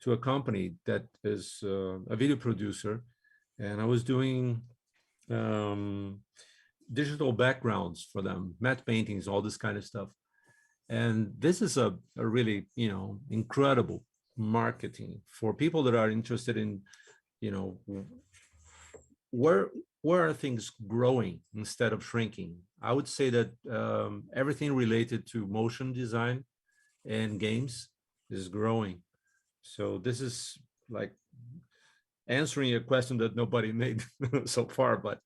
a company that is a video producer, and I was doing digital backgrounds for them, matte paintings, all this kind of stuff. And this is a really, incredible marketing for people that are interested in, where are things growing instead of shrinking. I would say that everything related to motion design and games is growing. So this is like answering a question that nobody made so far, but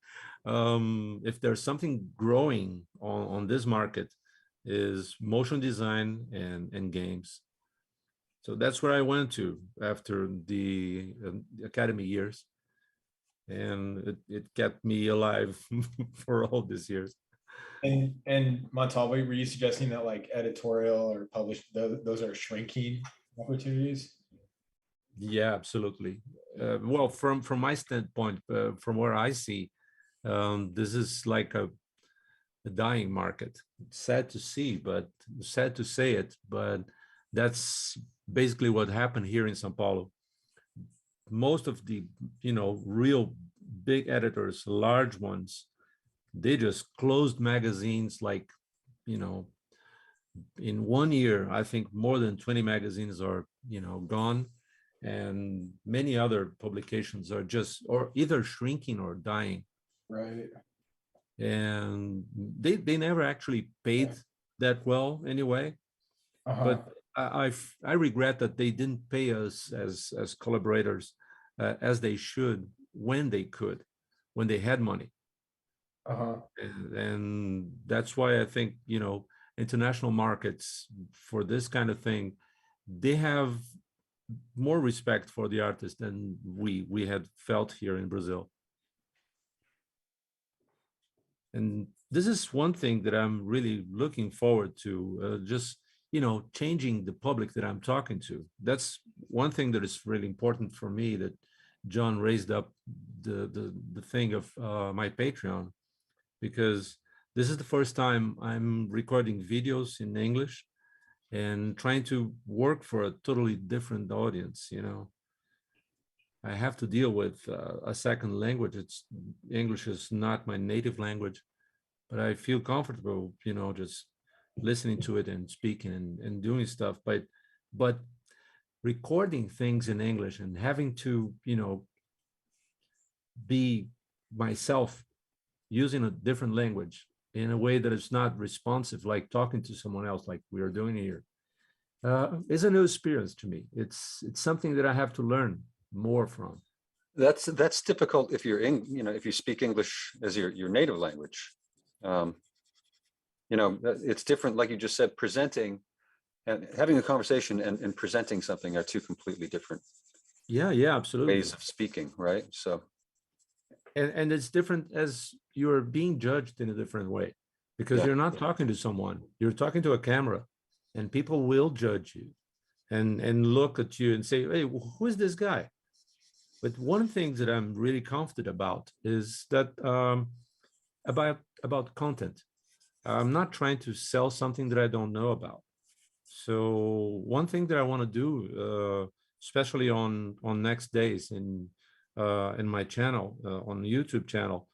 if there's something growing on this market, is motion design and games. So that's where I went to after the academy years, and it kept me alive for all these years. And Montalvo, were you suggesting that like editorial or published, those are shrinking opportunities? Yeah, absolutely. Well, from my standpoint, from where I see, this is like a dying market. It's sad to see, but sad to say it, but that's basically what happened here in Sao Paulo. Most of the, real big editors, large ones, they just closed magazines like, in 1 year, I think more than 20 magazines are, gone. And many other publications are just, or either shrinking or dying. Right. And they never actually paid that well anyway. But I regret that they didn't pay us as collaborators as they should when they could, when they had money. And that's why I think, international markets for this kind of thing, they have more respect for the artist than we had felt here in Brazil. And this is one thing that I'm really looking forward to, just, changing the public that I'm talking to. That's one thing that is really important for me, that John raised up the thing of my Patreon, because this is the first time I'm recording videos in English and trying to work for a totally different audience. I have to deal with a second language. English is not my native language, but I feel comfortable, just listening to it and speaking and doing stuff. But recording things in English and having to, be myself using a different language in a way that is not responsive, like talking to someone else, like we are doing here, is a new experience to me. It's something that I have to learn more from. That's difficult if you're if you speak English as your native language. It's different, like you just said, presenting and having a conversation and presenting something are two completely different absolutely ways of speaking, right? So and it's different as you're being judged in a different way, because you're not talking to someone, you're talking to a camera, and people will judge you and look at you and say, hey, who is this guy? But one thing that I'm really confident about is that about content. I'm not trying to sell something that I don't know about. So one thing that I want to do, especially on next days in my channel, on the YouTube channel,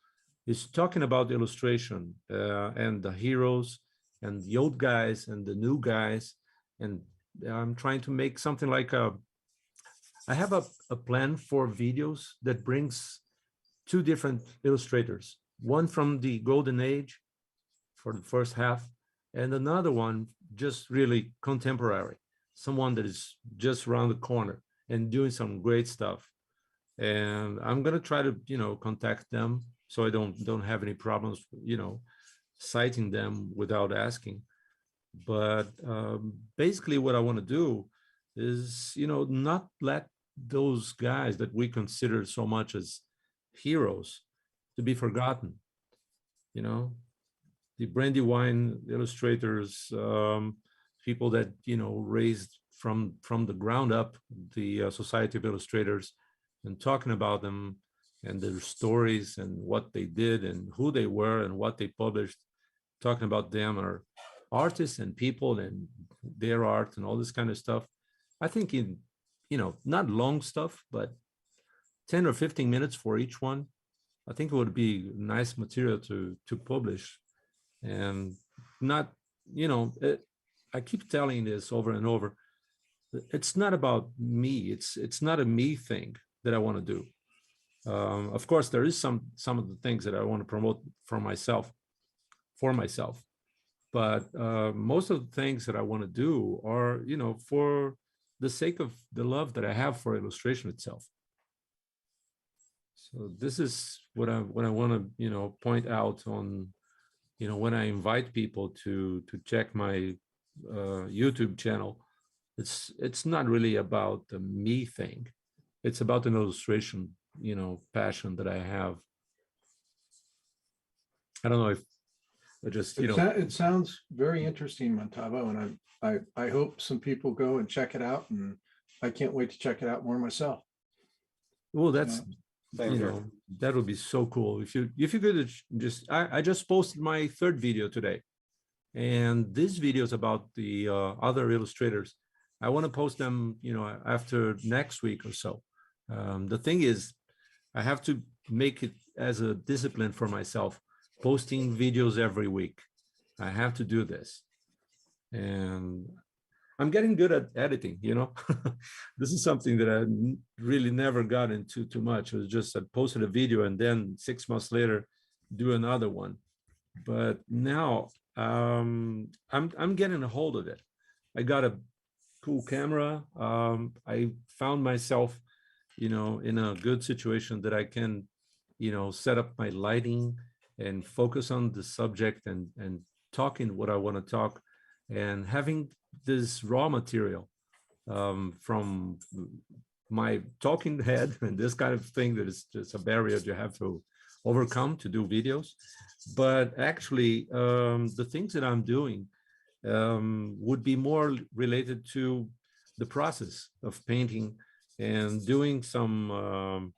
is talking about illustration and the heroes and the old guys and the new guys. And I'm trying to make something like I have a plan for videos that brings two different illustrators, one from the golden age for the first half, and another one just really contemporary, someone that is just around the corner and doing some great stuff. And I'm gonna try to, contact them so I don't have any problems, citing them without asking. But basically what I want to do is, not let those guys that we consider so much as heroes to be forgotten. You know, the Brandywine illustrators, people that, you know, raised from the ground up the Society of Illustrators, and talking about them and their stories and what they did and who they were and what they published, talking about them, are artists and people and their art and all this kind of stuff. I think in, you know, not long stuff, but 10 or 15 minutes for each one, I think it would be nice material to publish. And not, you know, I keep telling this over and over. It's not about me. It's not a me thing that I want to do. Of course, there is some of the things that I want to promote for myself, but most of the things that I want to do are, you know, for the sake of the love that I have for illustration itself. So this is what I want to, you know, point out on, you know, when I invite people to check my YouTube channel. It's not really about the me thing. It's about an illustration, you know, passion that I have. I don't know if I just, you know. It sounds very interesting, Montalvo, and I hope some people go and check it out, and I can't wait to check it out more myself. Well, that's, you know, that would be so cool if you could just. I just posted my third video today, and this video is about the other illustrators. I want to post them, you know, after next week or so. The thing is, I have to make it as a discipline for myself, posting videos every week. I have to do this. And I'm getting good at editing, you know. This is something that I really never got into too much. It was just I posted a video and then 6 months later, do another one. But now I'm getting a hold of it. I got a cool camera. I found myself, you know, in a good situation that I can, you know, set up my lighting and focus on the subject and talking what I want to talk, and having this raw material from my talking head and this kind of thing that is just a barrier you have to overcome to do videos. But actually, the things that I'm doing would be more related to the process of painting and doing some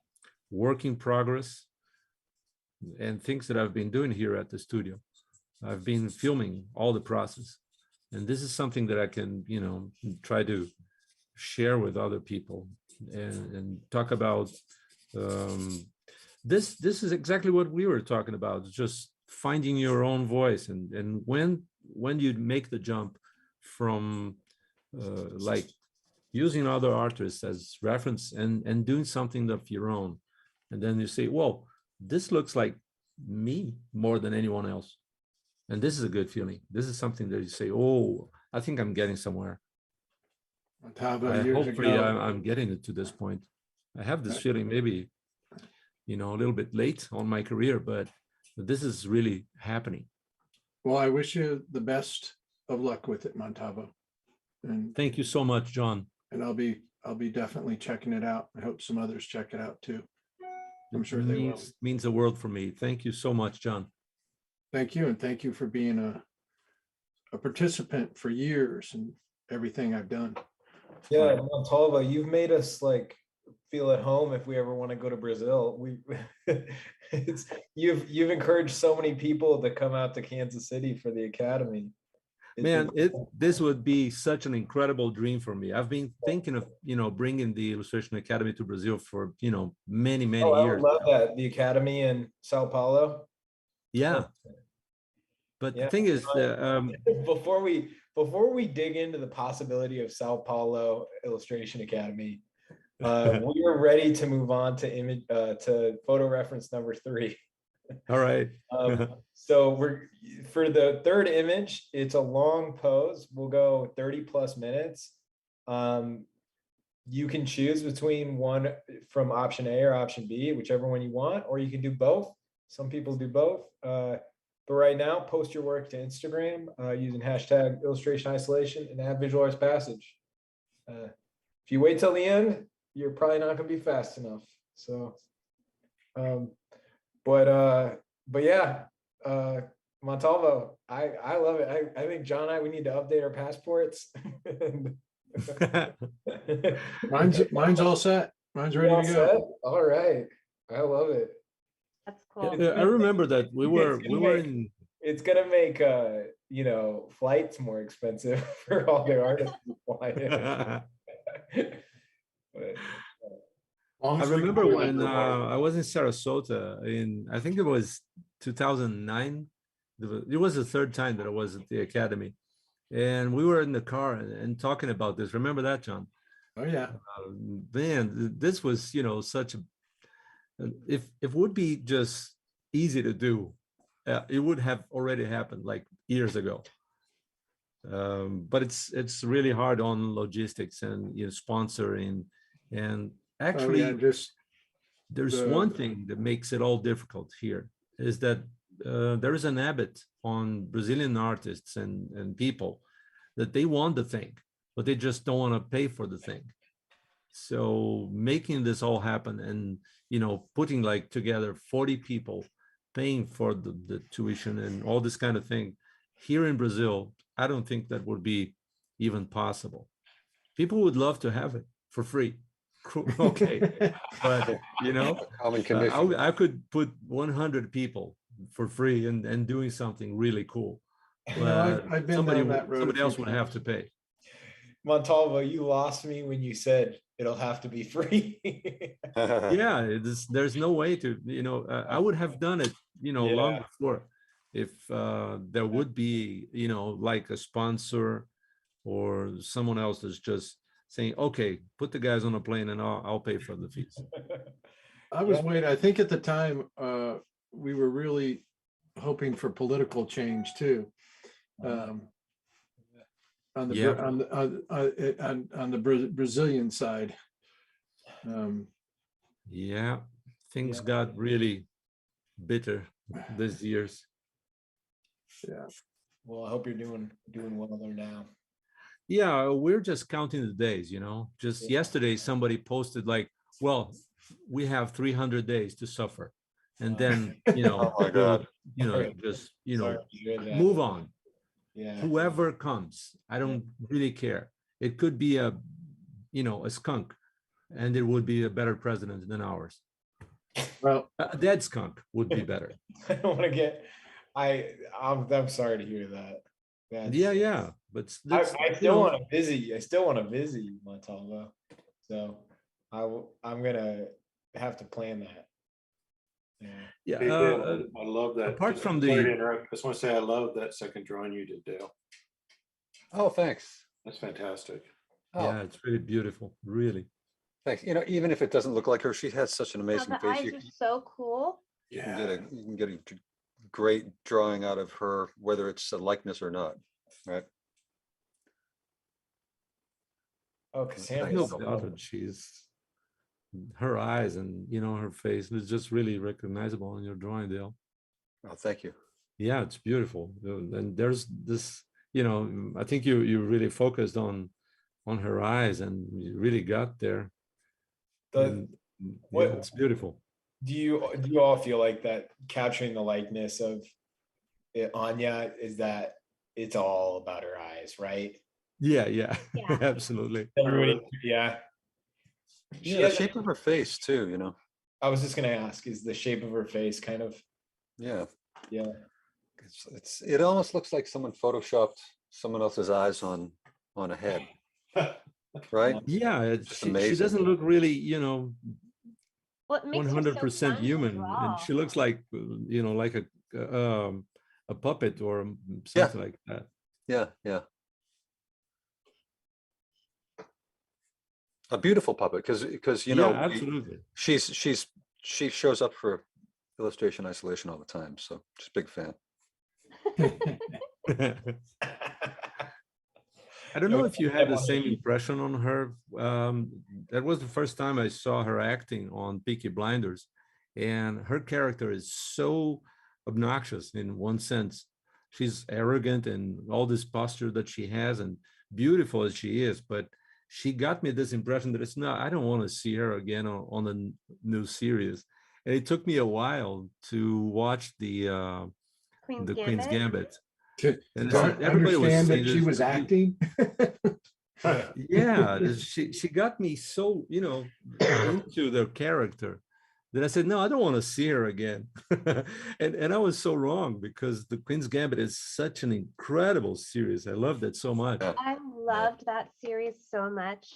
work in progress and things that I've been doing here at the studio. I've been filming all the process, and this is something that I can, you know, try to share with other people and talk about. This is exactly what we were talking about, just finding your own voice, and when you make the jump from like using other artists as reference and doing something of your own, and then you say, well, this looks like me more than anyone else, and this is a good feeling. This is something that you say, oh, I think I'm getting somewhere. Hopefully I'm getting it to this point. I have this feeling, maybe, you know, a little bit late on my career, but this is really happening. Well, I wish you the best of luck with it, Montalvo. And thank you so much, John. And I'll be definitely checking it out. I hope some others check it out too. I'm sure they will. Means the world for me. Thank you so much, John. Thank you, and thank you for being a participant for years and everything I've done. Yeah, Montalvo, you've made us like feel at home if we ever want to go to Brazil. You've encouraged so many people to come out to Kansas City for the Academy. Man, this would be such an incredible dream for me. I've been thinking of, you know, bringing the Illustration Academy to Brazil for, you know, many years. I would love that. The Academy in Sao Paulo. Yeah. But the thing is, before we dig into the possibility of Sao Paulo Illustration Academy, we are ready to move on to photo reference number 3. All right. So for the third image, it's a long pose. We'll go 30+ minutes. You can choose between one from option A or option B, whichever one you want, or you can do both. Some people do both. But right now, post your work to Instagram using hashtag illustration isolation and add visual arts passage. If you wait till the end, you're probably not going to be fast enough. So but yeah, Montalvo, I love it. I think John and I, we need to update our passports. Mine's all set. Mine's You ready all to set? go. All right. I love it. That's cool. It's Yeah, I gonna remember make- that we it's were gonna make- It's gonna make flights more expensive for all the artists to fly in. But, Long I as we can remember do it when underwater. I was in Sarasota I think it was 2009. It was the third time that I was at the academy, and we were in the car and talking about this. Remember that, John? Oh, yeah. Man, this was, such a, if it would be just easy to do, it would have already happened like years ago. But it's really hard on logistics and sponsoring, and actually Oh, yeah, just there's the- one thing that makes it all difficult here is that there is an habit on Brazilian artists and people that they want the thing, but they just don't want to pay for the thing. So making this all happen and putting like together 40 people paying for the tuition and all this kind of thing here in Brazil, I don't think that would be even possible. People would love to have it for free. Okay, but Common condition. I could put 100 people for free and doing something really cool. But I've been down that road a somebody few else would have times. to pay. Montalvo, you lost me when you said it'll have to be free. Yeah, there's no way to, I would have done it, long Yeah. before if there would be, like a sponsor or someone else that's just saying, okay, put the guys on a plane and I'll pay for the fees. I was waiting. I think at the time, we were really hoping for political change too. On the Yeah. on the Brazilian side. Yeah, things Yeah. got really bitter these years. Yeah. Well, I hope you're doing well there now. Yeah, we're just counting the days, just Yeah. yesterday somebody posted like, well, we have 300 days to suffer, and Wow. then Oh my God. just Sorry to hear that. move on. Yeah. Whoever comes, I don't really care. It could be a skunk, and it would be a better president than ours. Well, A dead skunk would be better. I don't want to get. I'm sorry to hear that. Yeah, but I still want to visit. I still want to visit you, Montalvo. So I'm gonna have to plan that. Yeah. Hey, Dale, I love that. apart Just from sorry the- to interrupt. I just want to say I love that second drawing you did, Dale. Oh, thanks. That's fantastic. Oh, Yeah, it's really beautiful, really. thanks. Even if it doesn't look like her, she has such an Oh, amazing the face. eyes are so cool. You can get a great drawing out of her, whether it's a likeness or not, right? Oh, I Cassandra's no doubt that her eyes and her face is just really recognizable in your drawing, Dale. Oh, thank you. Yeah, it's beautiful. And there's this, I think you really focused on her eyes and you really got there. And, what- it's beautiful. Do you all feel like that capturing the likeness of Anya is that it's all about her eyes, right? Yeah, Yeah. absolutely. Everybody, yeah. She Yeah, the has- shape of her face too, I was just gonna ask, is the shape of her face kind of Yeah. yeah. It almost looks like someone photoshopped someone else's eyes on a head, right? Yeah, Just she amazing. doesn't look really, What makes her so 100% fun to human, and draw. she looks like like a puppet or something like that. Yeah. A beautiful puppet, because Yeah, absolutely. she shows up for illustration isolation all the time, so just big fan. I don't know if you had the same impression on her. That was the first time I saw her acting on Peaky Blinders, and her character is so obnoxious in one sense. She's arrogant and all this posture that she has, and beautiful as she is, but she got me this impression that I don't want to see her again on a new series. and it took me a while to watch the Queen's Gambit. And Don't everybody was understand saying that she this, was acting. yeah, she got me so, into their character. Then I said, no, I don't want to see her again. and I was so wrong, because the Queen's Gambit is such an incredible series. I loved it so much. I loved that series so much.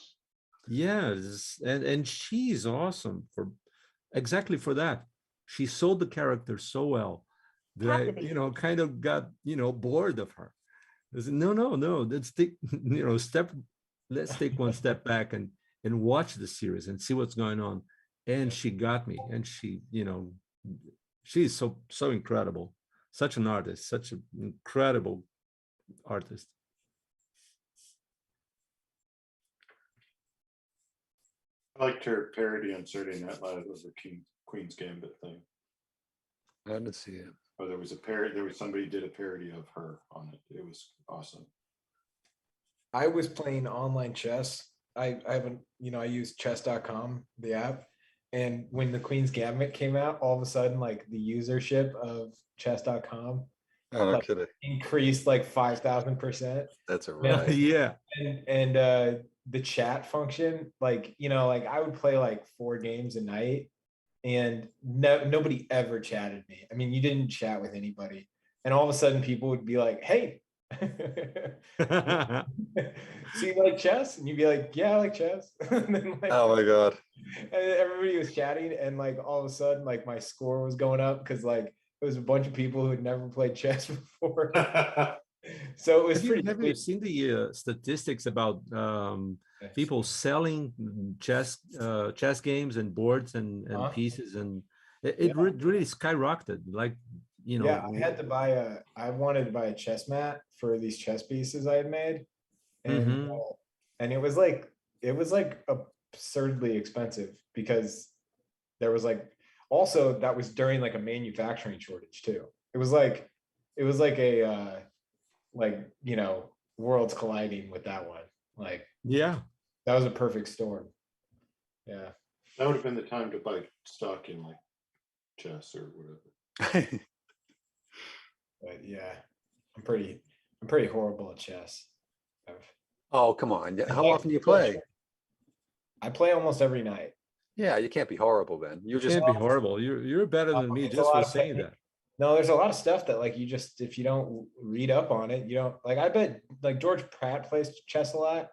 Yes, and she's awesome for exactly for that. She sold the character so well that I, kind of got, bored of her. I said, no, let's take, let's take one step back and watch the series and see what's going on. And she got me, and she, she's so incredible, such an artist, such an incredible artist. I liked her parody on Saturday Night Live of the Queen's Gambit thing. I didn't see it. Oh, there was a parody. There was somebody did a parody of her on it. It was awesome. I was playing online chess. I haven't, I use chess.com, the app. And when the Queen's Gambit came out, all of a sudden, like the usership of chess.com increased like 5,000%. That's a right. Yeah. And the chat function, like, I would play like 4 games a night, and nobody ever chatted me. I mean, you didn't chat with anybody. And all of a sudden people would be like, hey, so you like chess? And you'd be like, yeah, I like chess. And then, like, oh my God. And everybody was chatting, and like all of a sudden, like my score was going up because like it was a bunch of people who had never played chess before. So it was have you seen the statistics about people selling chess games and boards and pieces, and it really skyrocketed, like, Yeah, I wanted to buy a chess mat for these chess pieces I had made, and and it was like absurdly expensive, because there was like, also that was during like a manufacturing shortage too. It was like a worlds colliding with that one. Like, yeah, that was a perfect storm. Yeah, that would have been the time to buy stock in like chess or whatever. But yeah, I'm pretty horrible at chess. Oh, come on. How often do you play? I play almost every night. Yeah, you can't be horrible then. You can't be horrible. You're better than me just for saying that. No, there's a lot of stuff that like if you don't read up on it, you don't like. I bet like George Pratt plays chess a lot.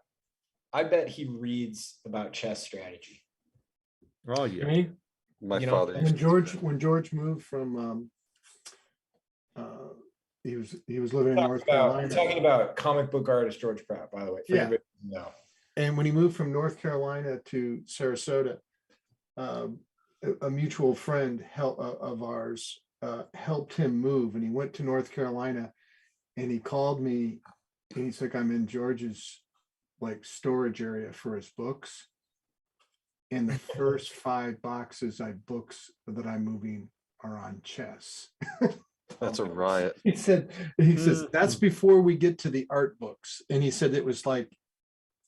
I bet he reads about chess strategy. Oh yeah. My father. When George moved from he was living in North Carolina. I'm talking about comic book artist George Pratt, by the way. Yeah. No. And when he moved from North Carolina to Sarasota, a mutual friend of ours helped him move, and he went to North Carolina, and he called me, and he's like, I'm in George's like storage area for his books, and the first 5 boxes books that I'm moving are on chess. That's a riot. He says that's before we get to the art books. And he said it was like,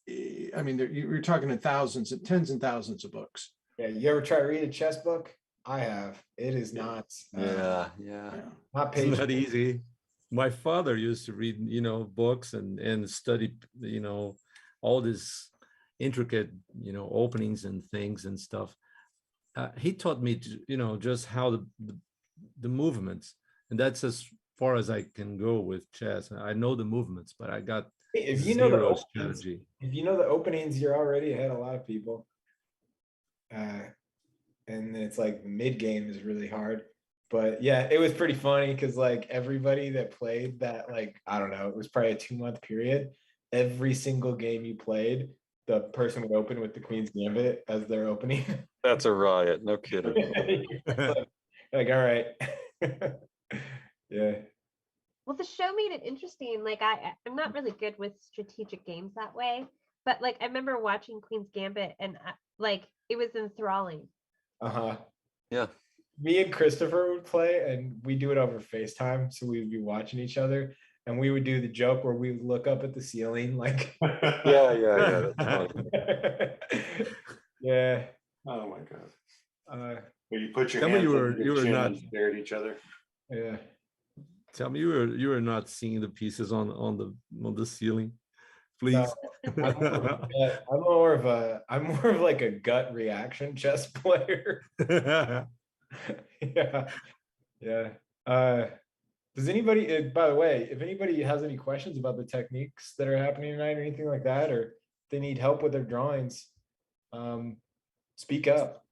I mean, you're talking in thousands and tens and thousands of books. Yeah, you ever try to read a chess book? I have. It is not. Yeah. Not it's not easy. My father used to read, books and study, all these intricate, openings and things and stuff. He taught me, just how the movements. And that's as far as I can go with chess. I know the movements, but I got if you know the strategy. If you know the openings, you're already ahead of a lot of people. And it's like mid game is really hard. But yeah, it was pretty funny because like everybody that played that, like, I don't know, it was probably a 2-month period. Every single game you played, the person would open with the Queen's Gambit as their opening. That's a riot. No kidding. like, all right. Yeah. Well, the show made it interesting. Like I'm not really good with strategic games that way, but like I remember watching Queen's Gambit, and like it was enthralling. Yeah. Me and Christopher would play, and we do it over FaceTime, so we would be watching each other, and we would do the joke where we would look up at the ceiling, like. Yeah. That's funny. Yeah. Oh my God. Where you put your Tell me hands you under were your chin not. and stare at each other. Yeah. Tell me you were not seeing the pieces on the ceiling, please. No, I'm more of like a gut reaction chess player. Yeah. Yeah. Does anybody, by the way, if anybody has any questions about the techniques that are happening tonight or anything like that, or they need help with their drawings, speak up.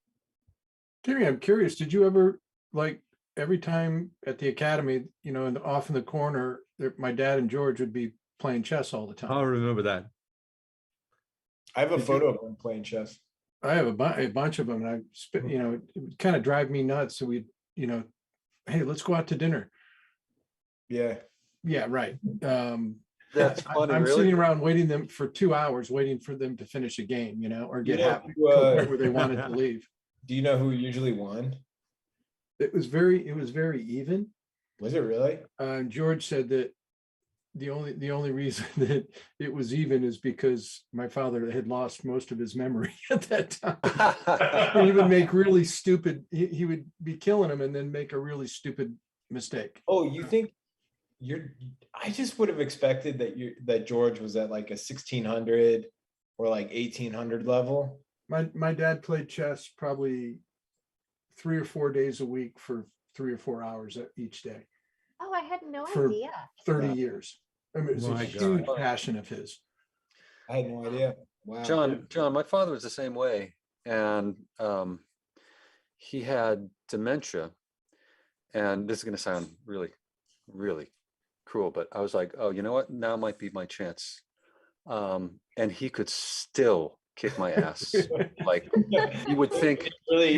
Terry, I'm curious, did you ever, like, every time at the academy, you know, and off in the corner, my dad and George would be playing chess all the time. I'll remember that. I have a photo of them playing chess. I have a bunch of them, and you know, it would kind of drive me nuts. So we, you know, hey, let's go out to dinner. Yeah. Yeah, right. That's funny. I'm really? sitting around waiting for 2 hours, waiting for them to finish a game, you know, or get happy who, to the point where they wanted to leave. Do you know who usually won? It was very even. Was it really? George said that the only reason that it was even is because my father had lost most of his memory at that time. He would make really stupid. He would be killing him and then make a really stupid mistake. Oh, you think I just would have expected that George was at like a 1600 or like 1800 level. My dad played chess probably 3 or 4 days a week for 3 or 4 hours each day. Oh, I had no For idea. 30 years. I mean, it's a My huge God. passion of his. I had no idea. Wow. John, my father was the same way, and he had dementia. And this is going to sound really, really cruel, but I was like, oh, you know what? Now might be my chance. And he could still kick my ass. Like, you would think he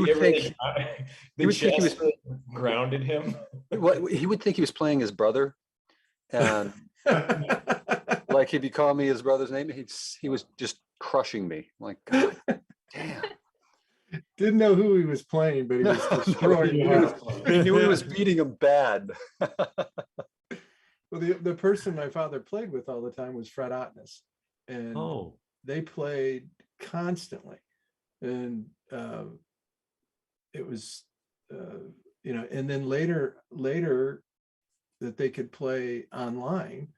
was grounded him. Well, he would think he was playing his brother, and like he'd be calling me his brother's name. He was just crushing me. Like, God damn. Didn't know who he was playing, but he was destroying him. He knew he was beating him bad. Well, the person my father played with all the time was Fred Ottness, and they played constantly, and it was you know, and then later that they could play online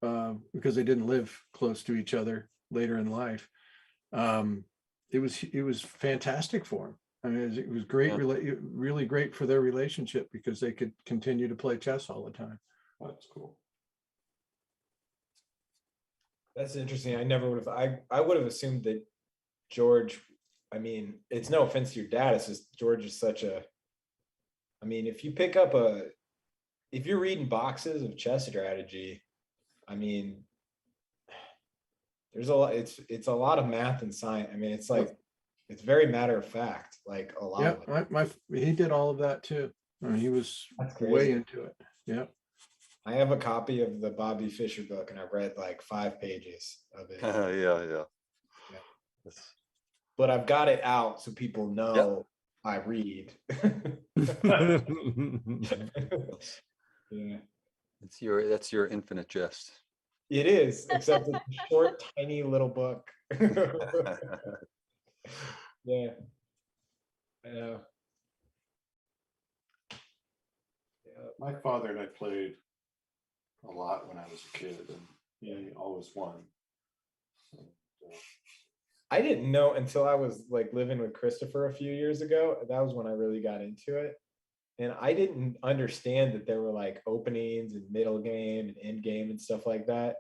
because they didn't live close to each other later in life. It was fantastic for him. I mean, it was great, really great for their relationship because they could continue to play chess all the time. That's cool. That's interesting. I never would have. I would have assumed that George. I mean, it's no offense to your dad. It's just George is such a. I mean, if you're reading boxes of chess strategy, I mean, there's a lot. It's a lot of math and science. I mean, it's like it's very matter of fact. Like a lot. Yeah, he did all of that too. I mean, he was way into it. Yeah. I have a copy of the Bobby Fischer book, and I've read like 5 pages of it. Yeah. But I've got it out so people know I read. Yeah. That's your infinite jest. It is, except it's a short, tiny little book. Yeah. I know. Yeah. My father and I played a lot when I was a kid, and he always won. I didn't know until I was like living with Christopher a few years ago. That was when I really got into it. And I didn't understand that there were like openings and middle game and end game and stuff like that.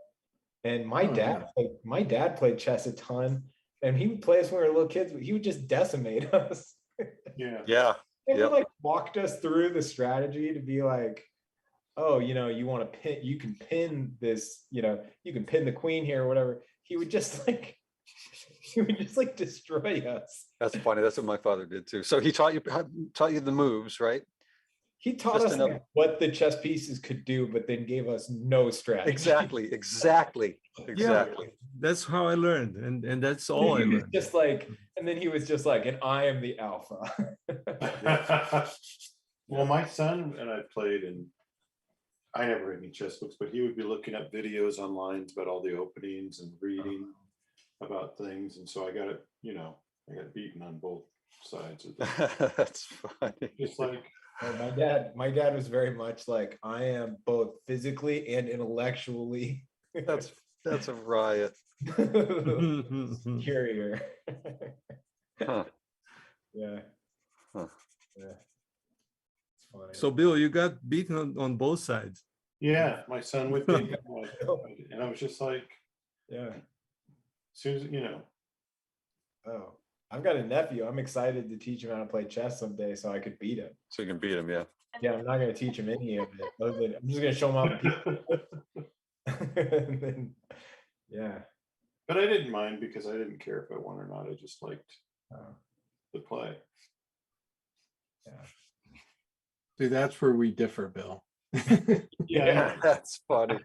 And my dad played chess a ton, and he would play us when we were little kids, but he would just decimate us. Yeah. He like walked us through the strategy to be like, oh, you know, you want to pin, you can pin this, you know, you can pin the queen here or whatever. He would just like destroy us. That's funny. That's what my father did too. So he taught you the moves, right? He taught us like what the chess pieces could do, but then gave us no strategy. Exactly. Yeah, that's how I learned, and that's all I learned. Just like, and then he was just like, and I am the alpha. Well, my son and I played, and I never read any chess books, but he would be looking up videos online about all the openings and reading about things. And so I got it, you know, I got beaten on both sides of it. That's funny. Just like, My dad was very much like, I am both physically and intellectually That's a riot. superior. Huh. Yeah. Huh. Yeah. It's funny. So Bill, you got beaten on both sides. yeah, my son would be, and I was just like, Yeah. as soon as, you know, Oh, I've got a nephew. I'm excited to teach him how to play chess someday so I could beat him. So you can beat him, yeah. Yeah, I'm not going to teach him any of it. I'm just going to show him how to beat. And then, yeah. but I didn't mind because I didn't care if I won or not. I just liked Oh, the play. yeah. See, that's where we differ, Bill. Yeah. That's funny.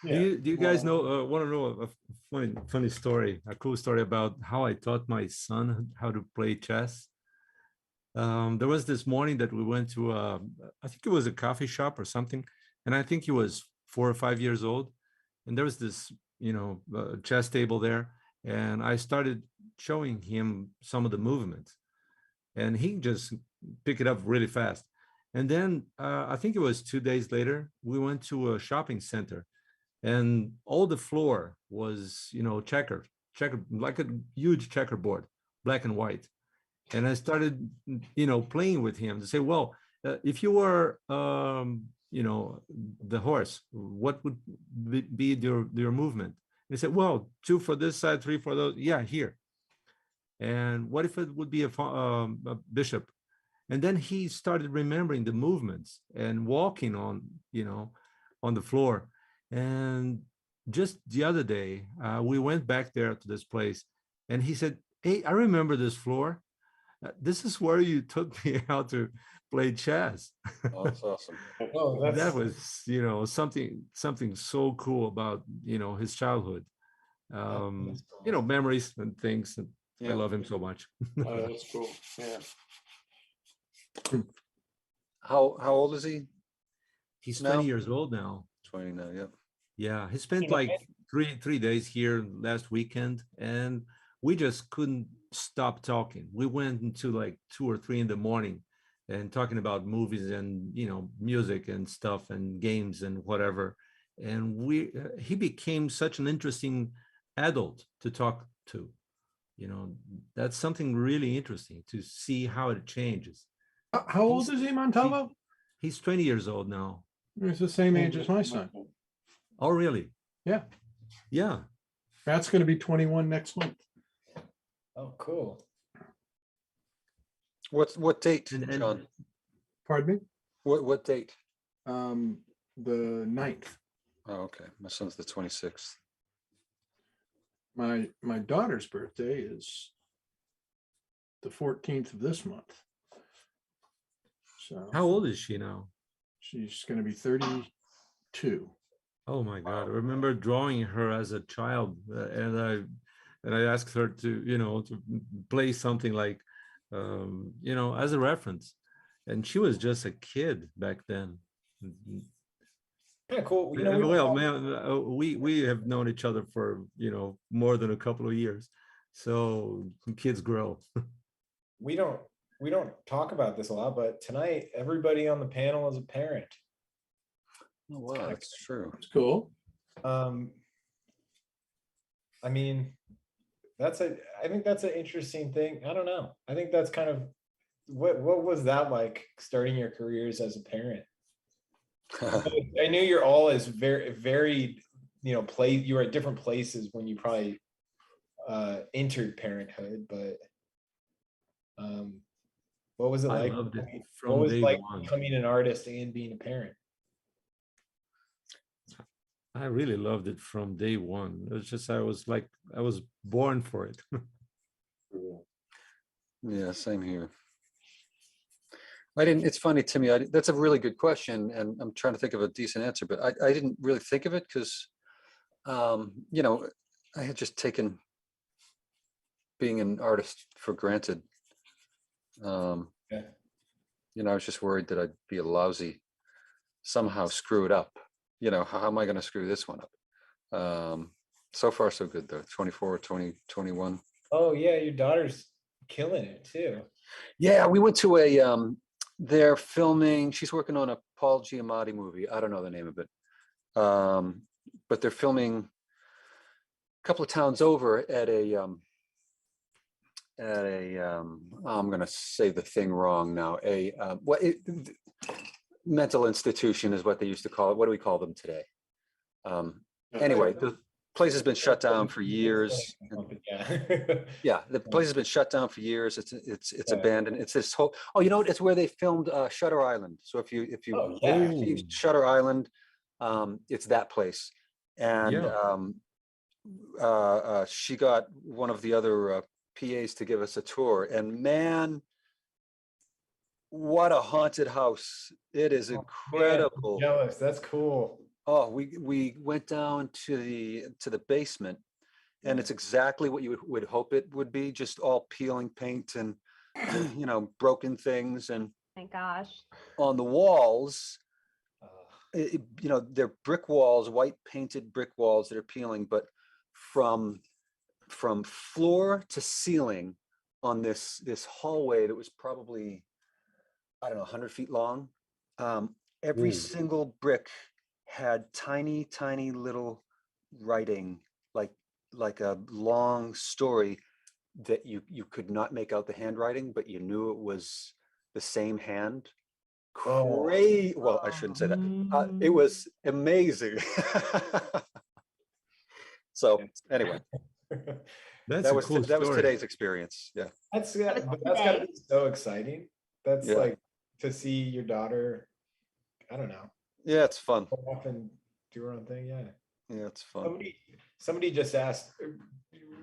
Yeah. Do you guys know want to know a funny story, a cool story about how I taught my son how to play chess? There was this morning that we went to I think it was a coffee shop or something, and I think he was 4 or 5 years old, and there was this chess table there, and I started showing him some of the movements, and he just picked it up really fast. And then I think it was 2 days later, we went to a shopping center, and all the floor was checker like a huge checkerboard, black and white. And I started playing with him to say, well, if you were the horse, what would be your movement? He said, well, 2 for this side, 3 for those. Yeah, here. And what if it would be a bishop? And then he started remembering the movements and walking on the floor. And just the other day, we went back there to this place, and he said, hey, I remember this floor. This is where you taught me how to play chess. Oh, that's awesome. Oh, That was, something so cool about, his childhood. Memories and things. And I love him so much. Oh, that's cool. Yeah. How old is he? He's now? 20 years old now. 20 now, yeah. Yeah, he spent like three days here last weekend, and we just couldn't stop talking. We went into like 2 or 3 in the morning and talking about movies and music and stuff and games and whatever. And he became such an interesting adult to talk to. That's something really interesting to see how it changes. How old is he, Montalvo? He's 20 years old now. He's the same age as my son. Oh, really? Yeah. Yeah. That's going to be 21 next month. Oh, cool. What date, And- John? Pardon me? What date? The 9th. Oh, okay. My son's the 26th. My daughter's birthday is the 14th of this month. So How old is she now? she's going to be 32. Oh my God! I remember drawing her as a child, and I asked her to to play something like as a reference, and she was just a kid back then. Kind of cool. Well, man, we have known each other for more than a couple of years, so kids grow. We don't talk about this a lot, but tonight everybody on the panel is a parent. Oh, wow, that's true. It's cool. I mean, I think that's an interesting thing. I don't know. I think that's kind of what was that like, starting your careers as a parent? I knew you're all as very you were at different places when you probably entered parenthood, but what was it I like? loved it from What was it day like one. becoming an artist and being a parent? I really loved it from day one. It was just I was born for it. Yeah, same here. It's funny to me, that's a really good question, and I'm trying to think of a decent answer, but I didn't really think of it because, I had just taken being an artist for granted. Yeah. I was just worried that I'd be somehow screw it up. How am I going to screw this one up? So far, so good though. 24, 20, 21. Oh yeah, your daughter's killing it too. Yeah, we went to a, they're filming, she's working on a Paul Giamatti movie. I don't know the name of it. But they're filming a couple of towns over at I'm going to say the thing wrong now. Mental institution is what they used to call it. What do we call them today? Anyway, the place has been shut down for years. Yeah, the place has been shut down for years. It's abandoned. It's this whole. Oh, you know what? It's where they filmed Shutter Island. So if you see Shutter Island, it's that place. And she got one of the other PAs to give us a tour, and man, what a haunted house. It is incredible. Man, I'm jealous. That's cool. Oh, we went down to the basement, and it's exactly what you would hope it would be, just all peeling paint and broken things. And my gosh, on the walls, they're brick walls, white painted brick walls that are peeling, but from floor to ceiling on this hallway that was probably, I don't know, 100 feet long. Every single brick had tiny little writing, like a long story that you could not make out the handwriting, but you knew it was the same hand. Great. Well, I shouldn't say that. It was amazing. So anyway, that was today's experience. Yeah, that's gotta be so exciting. That's like to see your daughter. I don't know. Yeah, it's fun. Go off and do her own thing. Yeah, it's fun. Somebody just asked,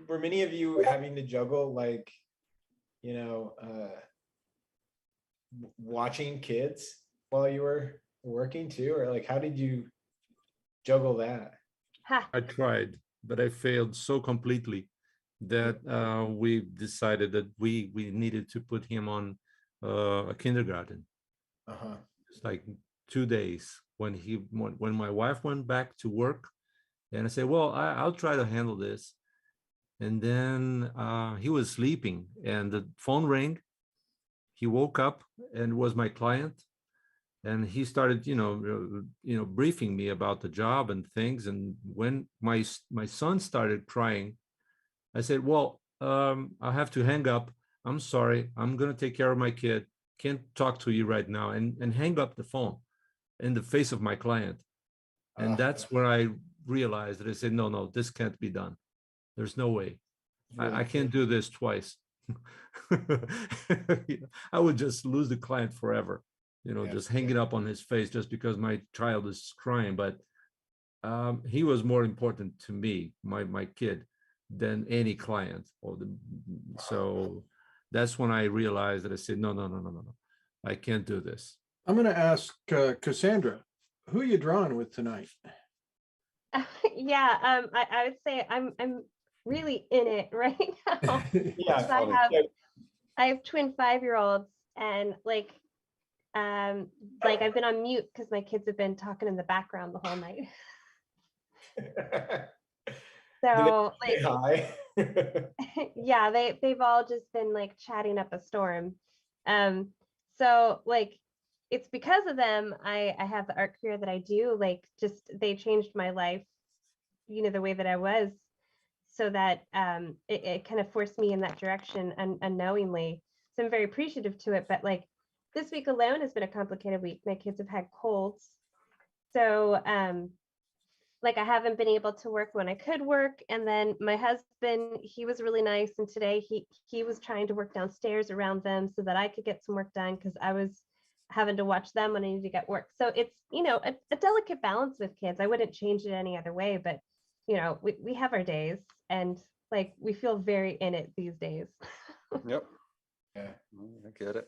were many of you having to juggle watching kids while you were working too, or how did you juggle that? I tried, but I failed so completely that we decided that we needed to put him on a kindergarten. It's like 2 days when my wife went back to work, and I said, well, I'll try to handle this. And then he was sleeping, and the phone rang. He woke up, and it was my client, and he started, briefing me about the job and things. And when my son started crying, I said, well, I have to hang up. I'm sorry. I'm going to take care of my kid. Can't talk to you right now. And hang up the phone in the face of my client. And that's where I realized that I said, no, this can't be done. There's no way. I can't do this twice. I would just lose the client forever, just hanging up on his face just because my child is crying. But he was more important to me, my kid, than any client. So that's when I realized that I said, no, I can't do this. I'm going to ask Cassandra, who are you drawing with tonight? I would say I'm really in it right now. I have twin 5-year-olds, and I've been on mute because my kids have been talking in the background the whole night. So hi. yeah, they've all just been chatting up a storm. So it's because of them I have the art career that I do. They changed my life, the way that I was, so that it kind of forced me in that direction unknowingly. So I'm very appreciative to it. But this week alone has been a complicated week. My kids have had colds. So I haven't been able to work when I could work. And then my husband, he was really nice. And today he was trying to work downstairs around them so that I could get some work done, because I was having to watch them when I need to get work. So it's, a delicate balance with kids. I wouldn't change it any other way, but we have our days, and we feel very in it these days. Yep. Yeah, I get it.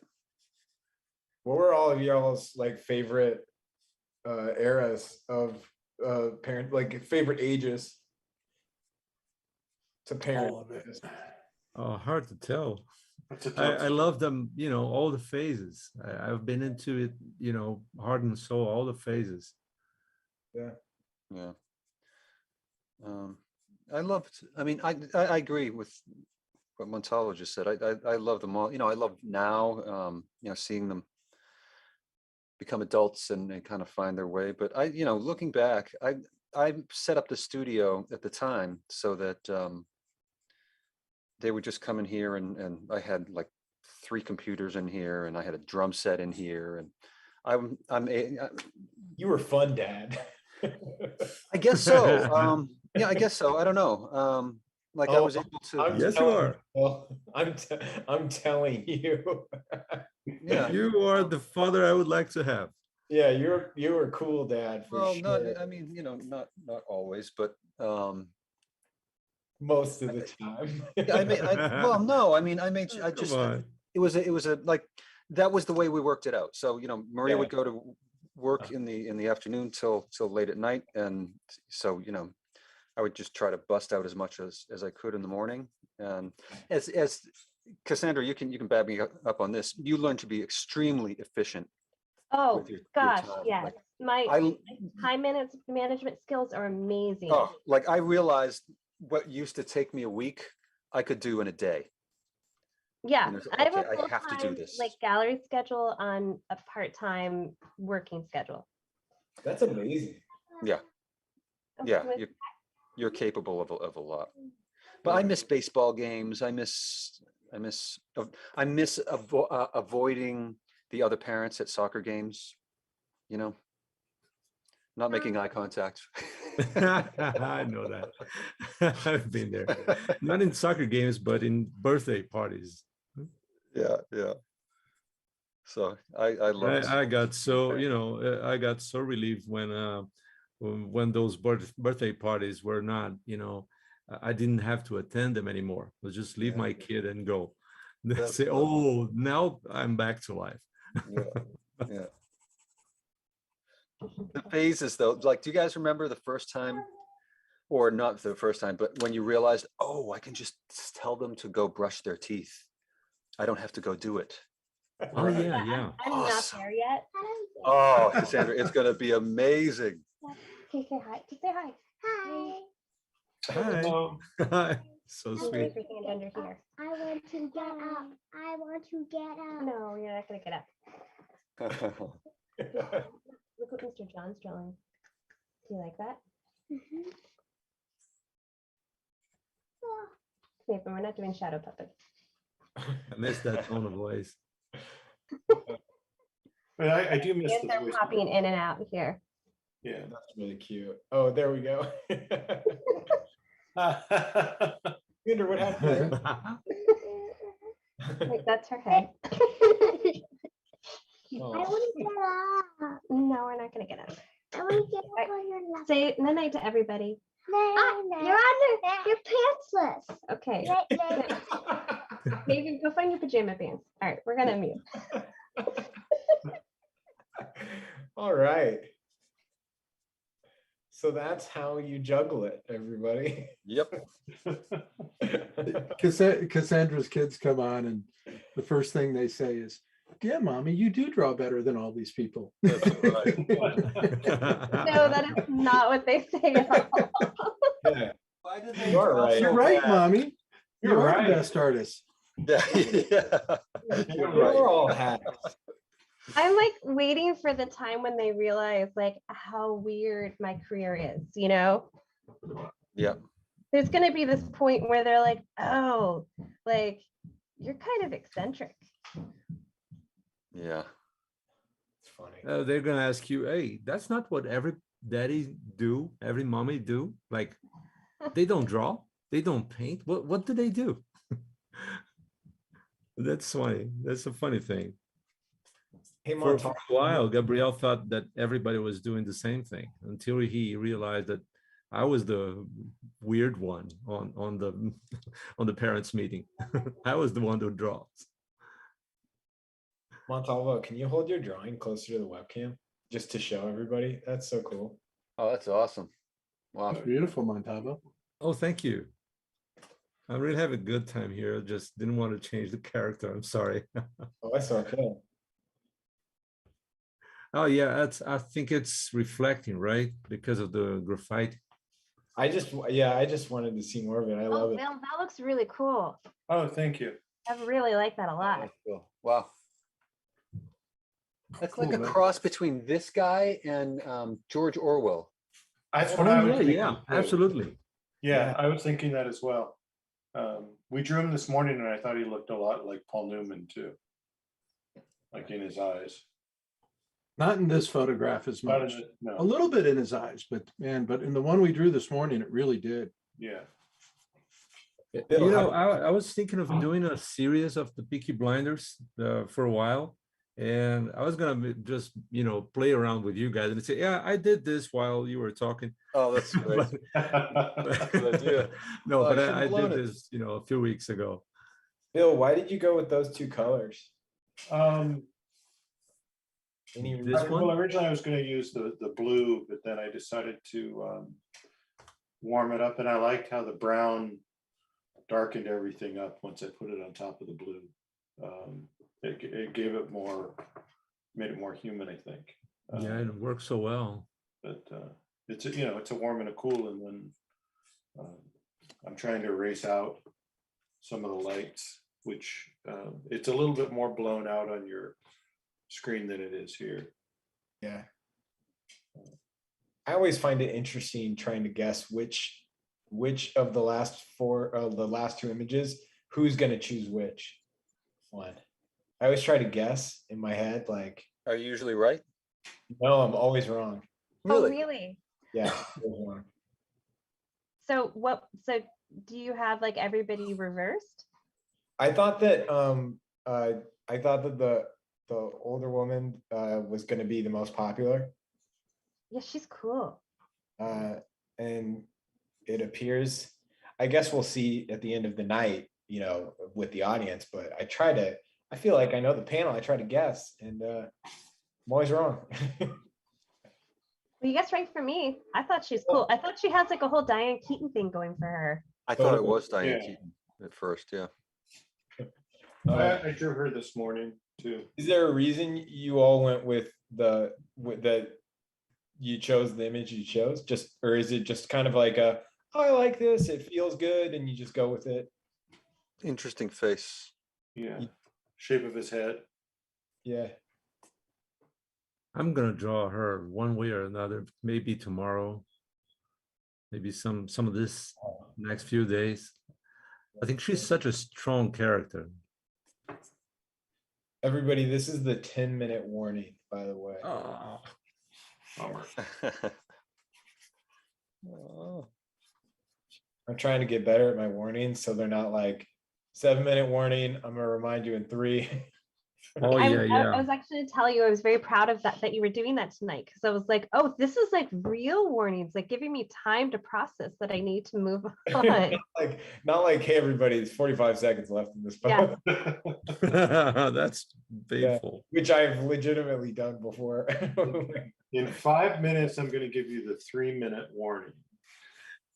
What were all of y'all's favorite eras of parent, favorite ages to parent? Hard to tell. I love them, all the phases. I've been into it, heart and soul, all the phases. Yeah. I loved, I agree with what Montalvo just said. I love them all. I love now, seeing them become adults and kind of find their way. But looking back, I set up the studio at the time so that they would just come in here, and I had like 3 computers in here, and I had a drum set in here, and you were fun, Dad. I guess so. Yeah, I guess so. I don't know. I was able to. Yes, you are. I'm telling you. Yeah, you are the father I would like to have. Yeah, you were cool, Dad. For sure. Not always, but most of the time. It was like that was the way we worked it out. So Maria would go to work in the afternoon till late at night, and so I would just try to bust out as much as I could in the morning. And as Cassandra, you can back me up on this. You learn to be extremely efficient. Oh with your gosh, time. yes. My time management skills are amazing. Oh, like I realized what used to take me a week, I could do in a day. Yeah, I have a I have to do full-time this. like gallery schedule on a part-time working schedule. That's amazing. Yeah, yeah, you're capable of a lot. But I miss baseball games. I miss avoiding the other parents at soccer games. Not making eye contact. I know that. I've been there. Not in soccer games, but in birthday parties. Yeah. So I love it. I got so I got so relieved when those birthday parties were not, I didn't have to attend them anymore. I'll just leave my kid and go. They say, oh, now I'm back to life. Yeah. The phases though, like, do you guys remember the first time, or not the first time, but when you realized, oh, I can just tell them to go brush their teeth. I don't have to go do it. Oh yeah. I'm not there yet. Oh, Cassandra, it's going to be amazing. Okay, say hi. Just say hi. Hi. Hi. So sweet. Raise your hand under here. I want to get up. I want to get up. No, you're not gonna get up. Look what Mr. John's drawing. Do you like that? Mm-hmm. Okay, but we're not doing shadow puppets. I miss that tone of voice. But I do miss the They're voice. popping in and out here. Yeah. That's really cute. Oh, there we go. Wonder what happened. Wait, that's her head. Oh. I want to get up. No, we're not gonna get up. I want to get up on your lap. Say good night to everybody. You're pantsless. Okay. Right. Maybe go find your pajama pants. All right, we're gonna mute. All right. So that's how you juggle it, everybody. Yep. Cassandra's kids come on, and the first thing they say is, yeah, mommy, you do draw better than all these people. That's right. No, that is not what they say at all. Yeah. Why did You are right. You're right, mommy. You're You are right. the best artist. Yeah. We're all hacks. I'm like waiting for the time when they realize like how weird my career is, Yeah. There's gonna be this point where they're like, oh, like you're kind of eccentric. Yeah. It's funny. They're gonna ask you, hey, that's not what every daddy do, every mommy do. Like, they don't draw, they don't paint. What do they do? That's funny. That's a funny thing. Hey, For Montalvo, a while, Gabriel thought that everybody was doing the same thing until he realized that I was the weird one on the parents' meeting. I was the one who draws. Montalvo, can you hold your drawing closer to the webcam just to show everybody? That's so cool. Oh, that's awesome. Wow. That's beautiful, Montalvo. Oh, thank you. I really have a good time here. I just didn't want to change the character. I'm sorry. Oh, that's okay. Oh yeah, I think it's reflecting, right? Because of the graffiti. I just wanted to see more of it. I Oh, love it. Bill, that looks really cool. Oh, thank you. I really like that a lot. That's cool. Wow. That's like Cool, a man. cross between this guy and George Orwell. That's what I was thinking. yeah, too. absolutely. Yeah, Yeah. I was thinking that as well. We drew him this morning and I thought he looked a lot like Paul Newman too. Like in his eyes. Not in this photograph as Not in much. the- no. A little bit in his eyes, but in the one we drew this morning, it really did. Yeah. Bill, You know, how- I was thinking of doing a series of the Peaky Blinders for a while. And I was gonna just, play around with you guys and say, yeah, I did this while you were talking. Oh, that's great. Good idea. No, Oh, I but should've I blown did it. this, a few weeks ago. Bill, why did you go with those two colors? Any This reason? one? Well, originally I was going to use the blue, but then I decided to warm it up, and I liked how the brown darkened everything up once I put it on top of the blue. It gave it made it more human, I think. Yeah, it works so well. But it's a warm and a cool, and then I'm trying to erase out some of the lights, which it's a little bit more blown out on your screen than it is here. Yeah. I always find it interesting trying to guess which of the last two images, who's going to choose which one. I always try to guess in my head, like, Are you usually right? no, I'm always wrong. Oh, really? Yeah. always wrong. So do you have like everybody reversed? I thought that the older woman was going to be the most popular. Yeah, she's cool. And it appears, I guess we'll see at the end of the night, with the audience, but I feel like I know the panel. I try to guess, and I'm always wrong. Well, you guessed right for me. I thought she's cool. I thought she has like a whole Diane Keaton thing going for her. I thought it was Diane Yeah. Keaton at first, yeah. I drew her this morning too. Is there a reason you all went with that you chose the image you chose? Or is it just kind of like oh, I like this, it feels good, and you just go with it? Interesting face. Yeah. Shape of his head. Yeah. I'm gonna draw her one way or another, maybe tomorrow, maybe some of this next few days. I think she's such a strong character. Everybody, this is the 10-minute warning, by the way. Oh, Bummer. Oh. I'm trying to get better at my warnings, so they're not like 7-minute warning. I'm gonna remind you in 3. oh I yeah. was actually going to tell you I was very proud of that you were doing that tonight, because I was like, oh, this is like real warnings, like giving me time to process that I need to move on. not like, hey, everybody, it's 45 seconds left in this Yeah. photo. That's painful. Which I've legitimately done before. In 5 minutes, I'm going to give you the 3-minute warning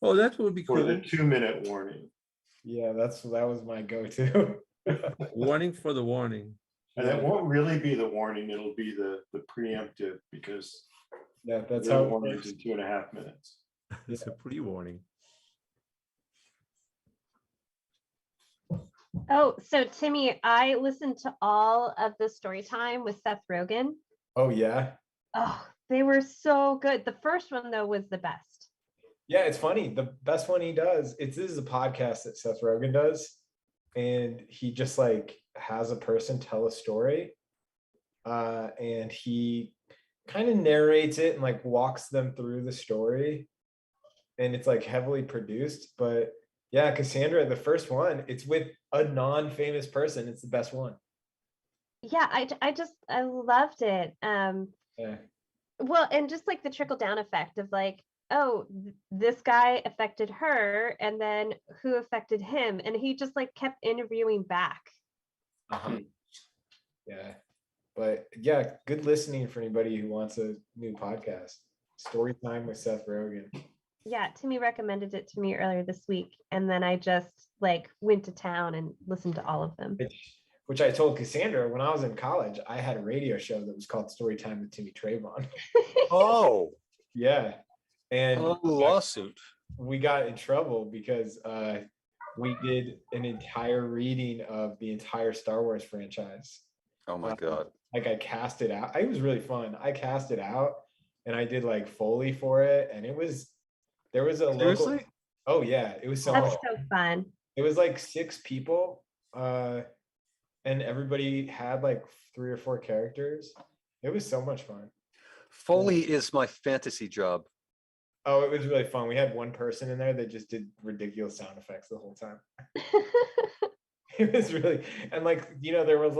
Oh, that would be or cool. the 2-minute warning. Yeah, that was my go-to. Warning for the warning. And it won't really be the warning, it'll be the preemptive, because Yeah, that's the how it warning works. is in 2.5 minutes. It's a pre-warning. Oh, so Timmy, I listened to all of the story time with Seth Rogen. Oh yeah. Oh, they were so good. The first one though was the best. Yeah, it's funny. The best one he does, this is a podcast that Seth Rogen does, and he just like has a person tell a story, and he kind of narrates it and like walks them through the story, and it's like heavily produced. But yeah, Cassandra, the first one, it's with a non-famous person. It's the best one. Yeah, I loved it. Yeah. Well, and just like the trickle down effect of like, oh, this guy affected her, and then who affected him, and he just like kept interviewing back. Yeah, but yeah, good listening for anybody who wants a new podcast. Story time with Seth Rogen. Yeah, Timmy recommended it to me earlier this week, and then I just like went to town and listened to all of them. Which I told Cassandra when I was in college, I had a radio show that was called Storytime with Timmy Trayvon. Oh, Yeah. And a lawsuit. we got in trouble because we did an entire reading of the entire Star Wars franchise. Oh my God. Like I cast it out. It was really fun. I cast it out and I did like Foley for it. And there was a Seriously? local. Oh yeah. It was so That's much. so fun. It was like 6 people. And everybody had like 3 or 4 characters. It was so much fun. Foley is my fantasy job. Oh, it was really fun. We had one person in there that just did ridiculous sound effects the whole time. It was really, and like, you know, there was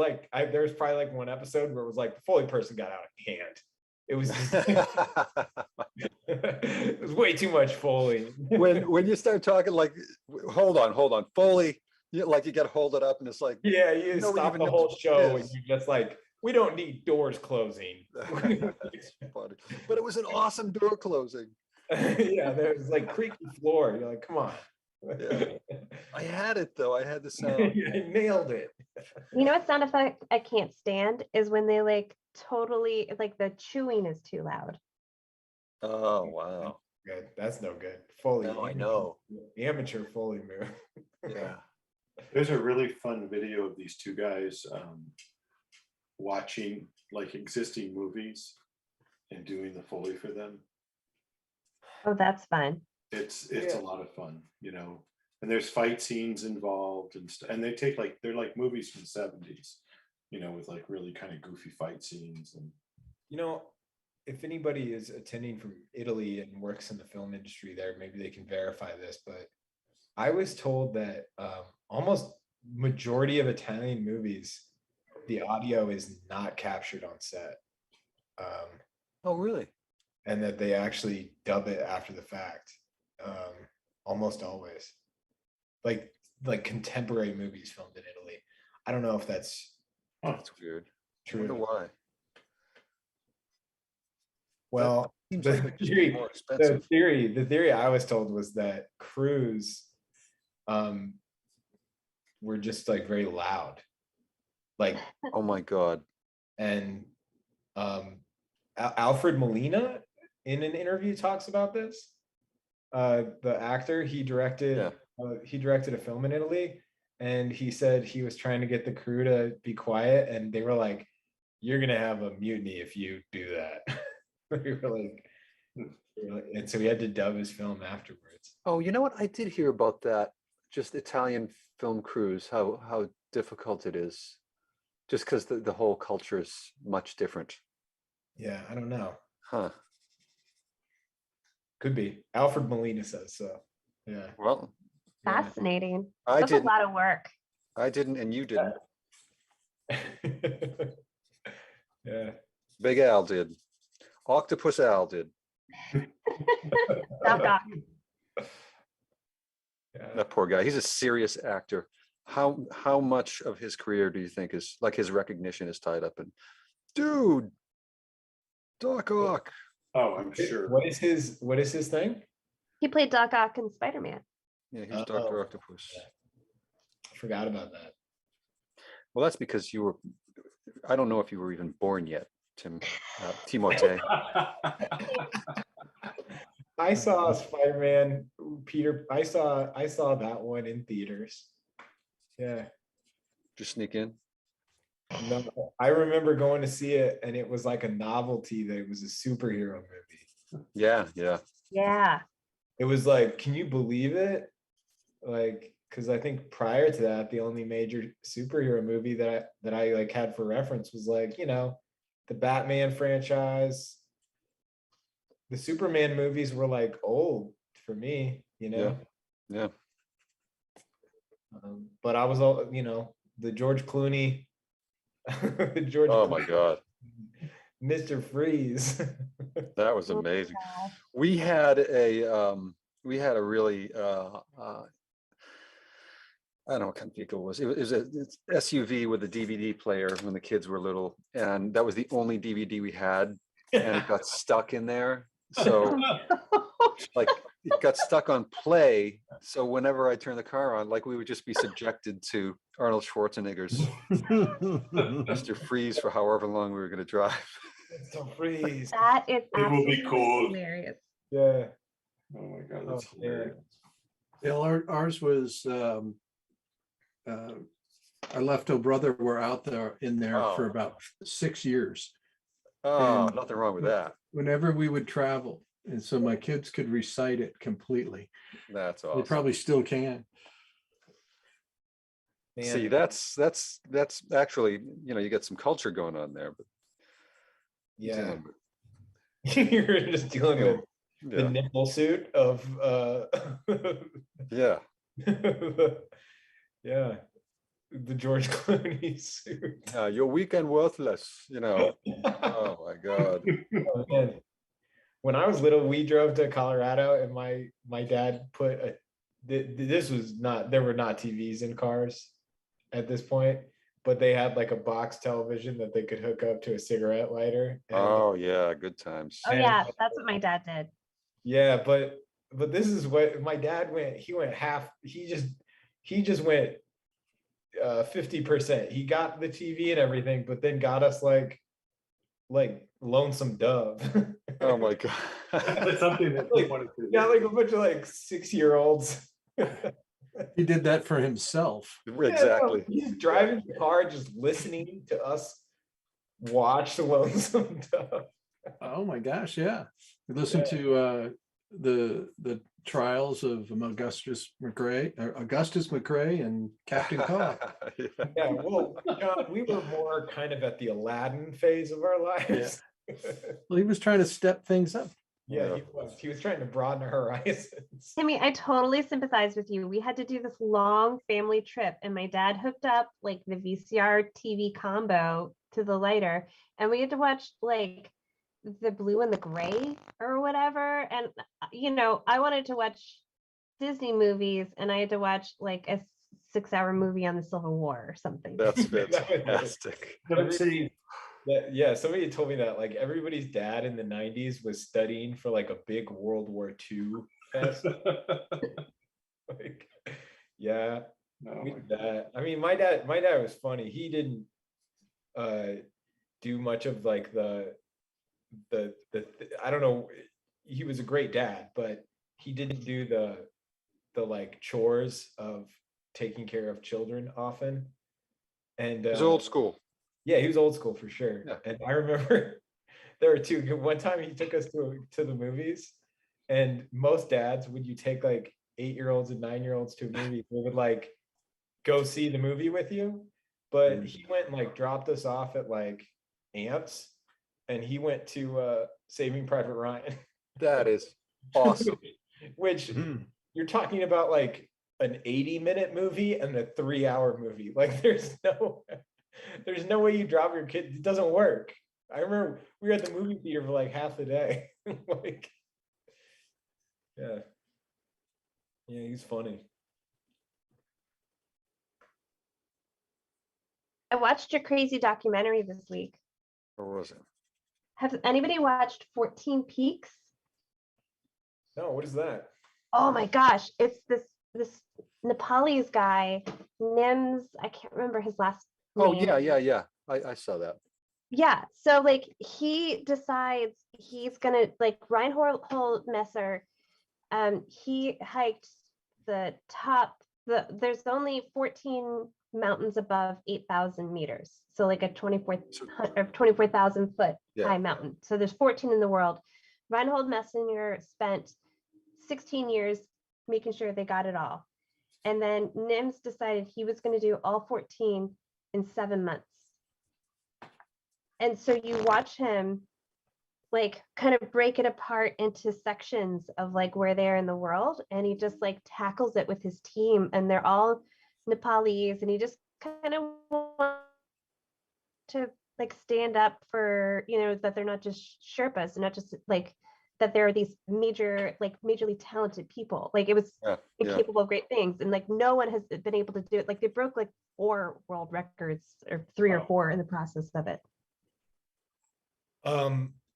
probably like one episode where it was like the Foley person got out of hand. It was just, it was way too much Foley. when you start talking like, hold on, Foley, you got to hold it up and it's like, yeah, you nobody stop even the knows whole what it show and is. you're just like, we don't need doors closing. That's funny. But it was an awesome door closing. Yeah, there was like creaky floor. You're like, come on. Yeah. I had it though. I had the sound. I nailed it. You know what sound effect I can't stand is when they like totally like the chewing is too loud. Oh wow. Good. That's no good. Foley. Now I know. Amateur Foley move. Yeah. There's a really fun video of these 2 guys watching like existing movies and doing the Foley for them. Oh, that's fun. It's Yeah. a lot of fun, you know, and there's fight scenes involved and they take like, they're like movies from the 70s, you know, with like really kind of goofy fight scenes. And You know, if anybody is attending from Italy and works in the film industry there, maybe they can verify this, but I was told that almost majority of Italian movies, the audio is not captured on set. Oh really? And that they actually dub it after the fact. Almost always. Like contemporary movies filmed in Italy. I don't know if that's That's weird. I wonder true. why. Well, Seems the like it should be theory, more the expensive. theory I was told was that crews were just like very loud. Like, Oh my God. and Alfred Molina in an interview talks about this. The actor, he directed a film in Italy, and he said he was trying to get the crew to be quiet, and they were like, "You're gonna have a mutiny if you do that." We were like, and so he had to dub his film afterwards. Oh, you know what? I did hear about that. Just Italian film crews, how difficult it is. Just because the whole culture is much different. Yeah, I don't know. Huh. Could be. Alfred Molina says so. Yeah. Well, Yeah. Fascinating. I That's a didn't. lot of work. I didn't, and you didn't. Yeah. Big Al did. Octopus Al did. Doc Ock. Yeah. That poor guy. He's a serious actor. How much of his career do you think is like his recognition is tied up in? Dude, Doc Ock. oh, I'm sure. What is his thing? He played Doc Ock in Spider-Man. Yeah, he's Oh, Dr. Octopus. yeah. I forgot about that. Well, that's because you were. I don't know if you were even born yet, Timote. I saw Spider-Man Peter. I saw that one in theaters. Yeah. Just sneak in. No, I remember going to see it, and it was like a novelty that it was a superhero movie. Yeah, yeah. Yeah. It was like, can you believe it? Like, because I think prior to that, the only major superhero movie that I like had for reference was like, you know, the Batman franchise. The Superman movies were like old for me, you know. Yeah. But I was all, you know, the George Clooney, George. Oh Clooney, my God. Mr. Freeze. That was amazing. We had a really I don't know what kind of vehicle it was. It was it's SUV with a DVD player when the kids were little, and that was the only DVD we had, and it got stuck in there. So like it got stuck on play. So whenever I turned the car on, like we would just be subjected to Arnold Schwarzenegger's Mr. Freeze for however long we were going to drive. Mr. Freeze. That is It will be absolutely cool. hilarious. Yeah. Oh my God, that's Oh, yeah. hilarious. Yeah, ours was, our leftover brother were out there in there for Oh. about 6 years. Oh, And nothing wrong with that. whenever we would travel, and so my kids could recite it completely. That's They awesome. probably still can. See, Man, that's actually, you get some culture going on there, but yeah. dealing with- You're just dealing with the yeah, nipple suit of yeah. yeah, the George Clooney suit. Your weekend worthless, Oh my God. Oh, man. When I was little, we drove to Colorado, and my dad put this was not, there were not TVs in cars at this point, but they had like a box television that they could hook up to a cigarette lighter. Oh yeah, good times. Oh yeah, that's what my dad did. Yeah, but this is what my dad went. He went half. He just went 50%. He got the TV and everything, but then got us like Lonesome Dove. Oh my God. That's something that they wanted to. Yeah, like a bunch of like 6-year-olds. He did that for himself. Exactly. Yeah, he's driving the car, just listening to us watch Lonesome Dove. Oh my gosh, yeah. We listened to the trials of Augustus McRae and Captain Cobb. Yeah, well, John, we were more kind of at the Aladdin phase of our lives. Well, he was trying to step things up. Yeah, he was trying to broaden our horizons. Timmy, I totally sympathize with you. We had to do this long family trip, and my dad hooked up like the VCR TV combo to the lighter, and we had to watch like the blue and the gray or whatever. And I wanted to watch Disney movies, and I had to watch like a 6-hour movie on the Civil War or something. That's fantastic. Yeah, somebody told me that like everybody's dad in the 90s was studying for like a big World War II test. Like, yeah, we did that. I mean, my dad was funny. He didn't do much of like the I don't know. He was a great dad, but he didn't do the like chores of taking care of children often. And He's old school. Yeah, he was old school for sure. Yeah. And I remember there were two. One time he took us to the movies, and most dads, when you take like 8-year-olds and 9-year-olds to a movie, they would like go see the movie with you. But he went and like dropped us off at like Ants, and he went to Saving Private Ryan. That is awesome. Which you're talking about like an 80-minute movie and a 3-hour movie. Like there's no way you drop your kid. It doesn't work. I remember we were at the movie theater for like half the day. Like, yeah, he's funny. I watched a crazy documentary this week. Or was it? Has anybody watched 14 Peaks? No, what is that? Oh my gosh, it's this Nepalese guy, Nims, I can't remember his last name. Oh yeah. I saw that. Yeah, so like he decides he's gonna like Reinhold Messer, he hiked the top, there's only 14 mountains above 8,000 meters. So like a 24,000 foot high mountain. So there's 14 in the world. Reinhold Messner spent 16 years making sure they got it all. And then Nims decided he was going to do all 14 in 7 months. And so you watch him like kind of break it apart into sections of like where they are in the world. And he just like tackles it with his team, and they're all Nepalese, and he just kind of wants to like stand up for, that they're not just Sherpas and not just like that there are these majorly talented people. Like it was capable of great things, and like no one has been able to do it. Like they broke like 4 world records, or 3 or 4 in the process of it.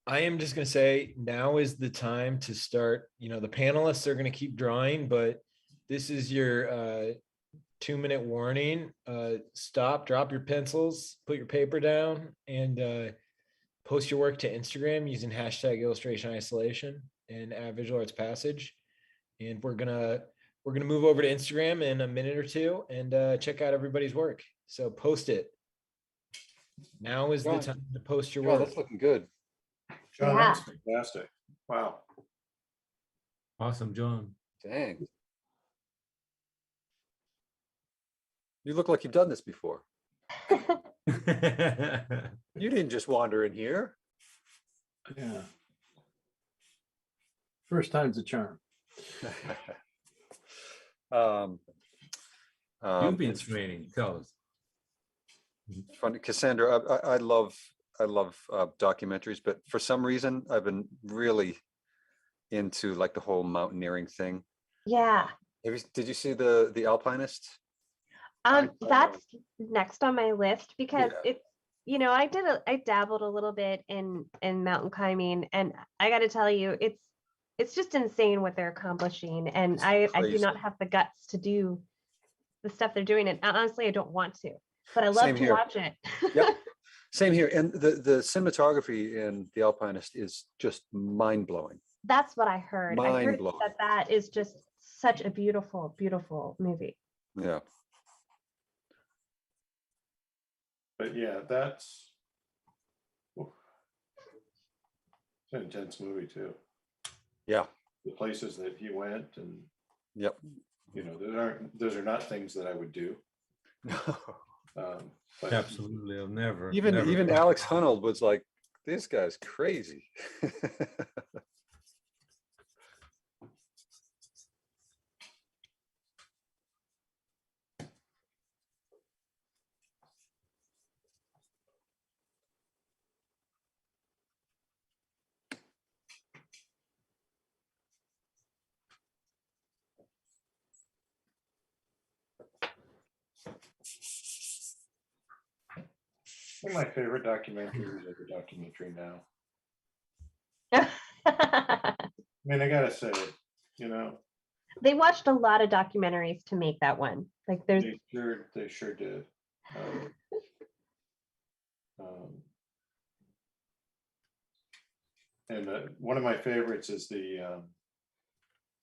I am just going to say now is the time to start. The panelists are going to keep drawing, but this is your 2-minute warning. Stop, drop your pencils, put your paper down, and post your work to Instagram using #illustration isolation and @visual arts passage. and we're gonna move over to Instagram in a minute or two and check out everybody's work. So post it. Now is the time to post your Oh, work. that's looking good. John, Yeah. that's fantastic. Wow. Awesome, John. Dang. You look like you've done this before. You didn't just wander in here. Yeah. First time's a charm. You've been It's training, tell us. funny, Cassandra. I love documentaries, but for some reason I've been really into like the whole mountaineering thing. Yeah. Did you see the Alpinist? That's next on my list because Yeah. it's, I dabbled a little bit in mountain climbing, and I got to tell you, it's just insane what they're accomplishing, and I do crazy. not have the guts to do the stuff they're doing, and honestly I don't want to, but I love Same to here. watch it. Yep. Same here. And the cinematography in the Alpinist is just mind blowing. That's what I heard. I heard Mind-blowing. that is just such a beautiful, beautiful movie. Yeah. But yeah, that's it's an intense movie too. Yeah. The places that he went, and Yep. those are not things that I would do. But Absolutely, I'll never. Even never- Alex Honnold was like, this guy's crazy. one of my favorite documentaries is a documentary now. I mean, I gotta say, They watched a lot of documentaries to make that one. Like there's they sure did. And one of my favorites is the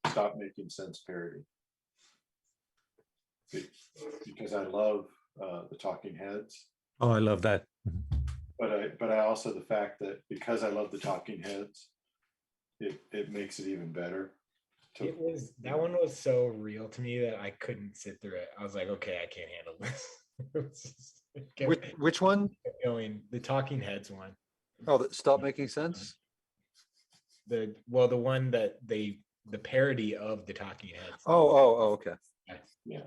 Stop Making Sense parody. Because I love the Talking Heads. Oh, I love that. But I also, the fact that because I love the Talking Heads, it makes it even better. That one was so real to me that I couldn't sit through it. I was like, okay, I can't handle this. Which one? Going the Talking Heads one. Oh, Stop Making Sense. The one that the parody of the Talking Heads. Oh, okay. Yeah.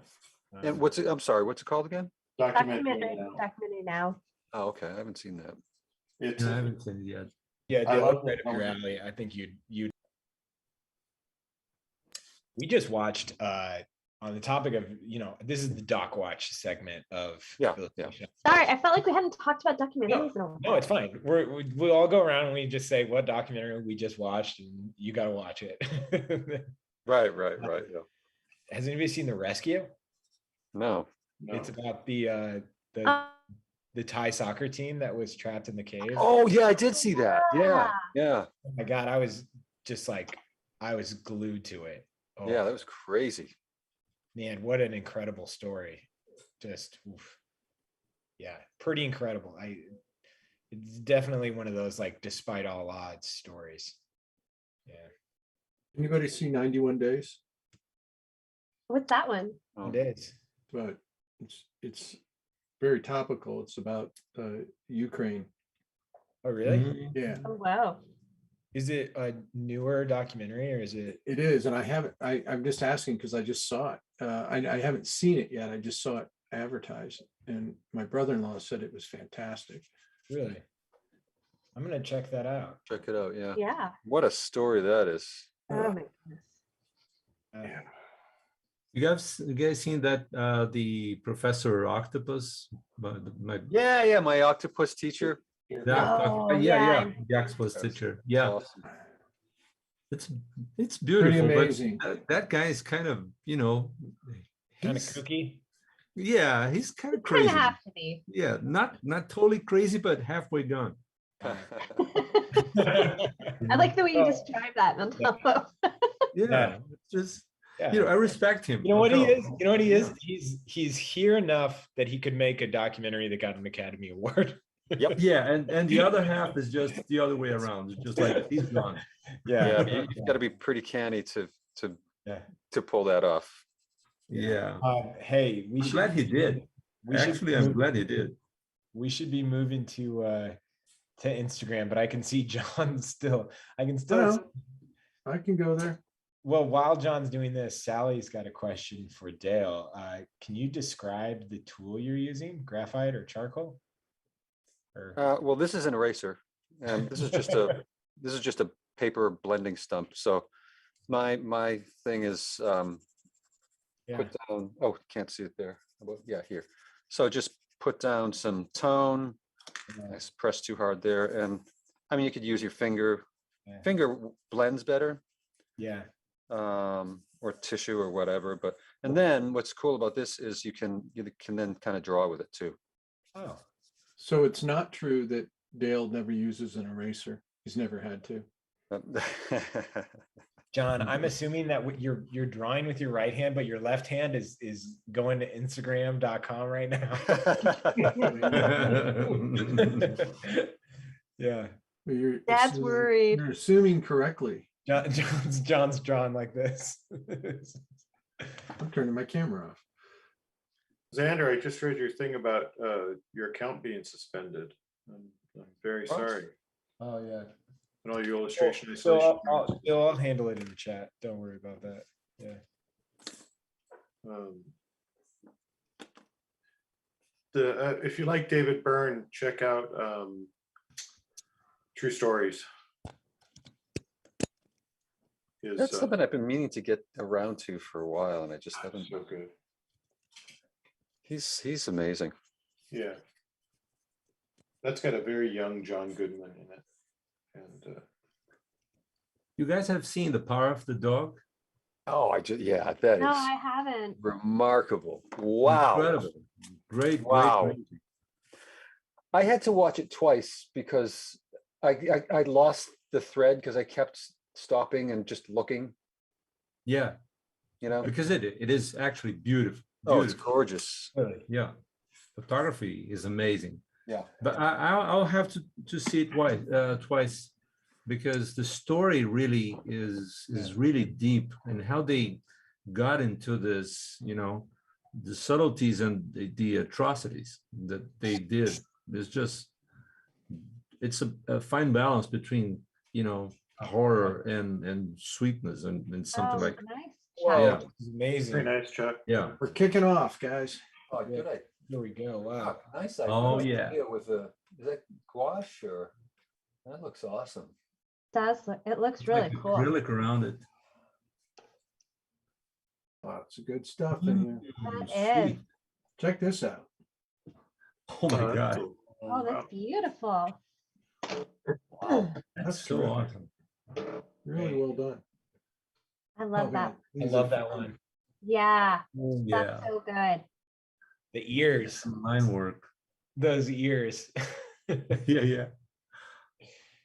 And I'm sorry, what's it called again? documentary now. Oh, okay. I haven't seen that. It's I haven't seen it yet. Yeah, I love right it. up your alley. I think you'd. We just watched on the topic of, this is the Doc Watch segment of Yeah. Sorry, I felt like we hadn't talked about documentaries in a while. No, it's fine. We all go around and we just say what documentary we just watched, and you got to watch it. Right. Yeah. Has anybody seen The Rescue? No. It's about the Thai soccer team that was trapped in the cave. Oh yeah, I did see that. Yeah. Oh my God, I was glued to it. Oh, Yeah, that was crazy. man, what an incredible story. Just, oof. Yeah, pretty incredible. It's definitely one of those like despite all odds stories. Yeah. Anybody see 91 Days? What's that one? It is. But it's very topical. It's about Ukraine. Oh, really? Mhm. Yeah, Oh wow. Is it a newer documentary or is it? it is. And I'm just asking because I just saw it. I haven't seen it yet. I just saw it advertised. And my brother-in-law said it was fantastic. Really? I'm going to check that out. Check it out. Yeah. Yeah. What a story that is. Oh my goodness. Yeah. You guys seen that the Professor Octopus? Yeah. My octopus teacher. Oh, yeah, yeah. the octopus teacher. Yeah, Awesome. it's beautiful. Pretty but amazing. that guy is kind of, Kind of he's- kooky. yeah, he's kind of Kind crazy. of have to be. Yeah, not totally crazy, but halfway gone. I like the way you describe that, Montalvo. Yeah, it's just, Yeah. you know, I respect him. You know what he Okay. is? You know what he is? Yeah. He's here enough that he could make a documentary that got an Academy Award. Yep. Yeah, and the other half is just the other way around. It's just like he's gone. Yeah. Yeah, you've got to be pretty canny to Yeah. pull that off. Yeah. Hey, I'm glad he did. Actually, I'm glad he did. We should be moving to Instagram, but I can see John still. I can still. No, I can go there. Well, while John's doing this, Sally's got a question for Dale. Can you describe the tool you're using? Graphite or charcoal? Or Well, this is an eraser, and this is just a paper blending stump. So my thing is yeah. put down. Oh, can't see it there. Yeah, here. So just put down some tone. I press too hard there, and I mean you could use your finger. Yeah. Finger blends better. Yeah. Or tissue or whatever. But and then what's cool about this is you can then kind of draw with it too. Oh. So it's not true that Dale never uses an eraser. He's never had to. John, I'm assuming that you're drawing with your right hand, but your left hand is going to Instagram.com right now. Yeah. Dad's worried. You're assuming correctly. John's drawn like this. I'm turning my camera off. Xander, I just read your thing about your account being suspended. I'm very sorry. Oh yeah. And all your illustration. So I'll handle it in the chat. Don't worry about that. Yeah. If you like David Byrne, check out True Stories. That's something I've been meaning to get around to for a while, and I just haven't. So good. He's amazing. Yeah. That's got a very young John Goodman in it. And you guys have seen The Power of the Dog? Oh, that No, is I haven't. remarkable. Wow. Incredible. Great. Wow. Great. I had to watch it twice because I lost the thread because I kept stopping and just looking. Yeah. You know, Because it is actually beautiful. oh, it's Beautiful. gorgeous. Yeah. Photography is amazing. Yeah. But I'll have to see it twice because the story really is really deep, and how they got into this, you know, the subtleties and the atrocities that they did. It's a fine balance between, you know, horror and sweetness and something like Nice. yeah, It's amazing. very nice, Chuck. yeah. We're kicking off, guys. Oh, good idea. Here we go. Wow. Nice. Oh, yeah. With is that gouache or that looks awesome. It looks It's really like cool. acrylic around it. Lots of good stuff in here. That is. Sweet. Check this out. Oh my God. Cool. Oh, that's beautiful. That's so terrific. awesome. Really well done. I love Oh, that. man. I love that one. Yeah, Yeah. that's so good. The ears. Some line work. Those ears. Yeah.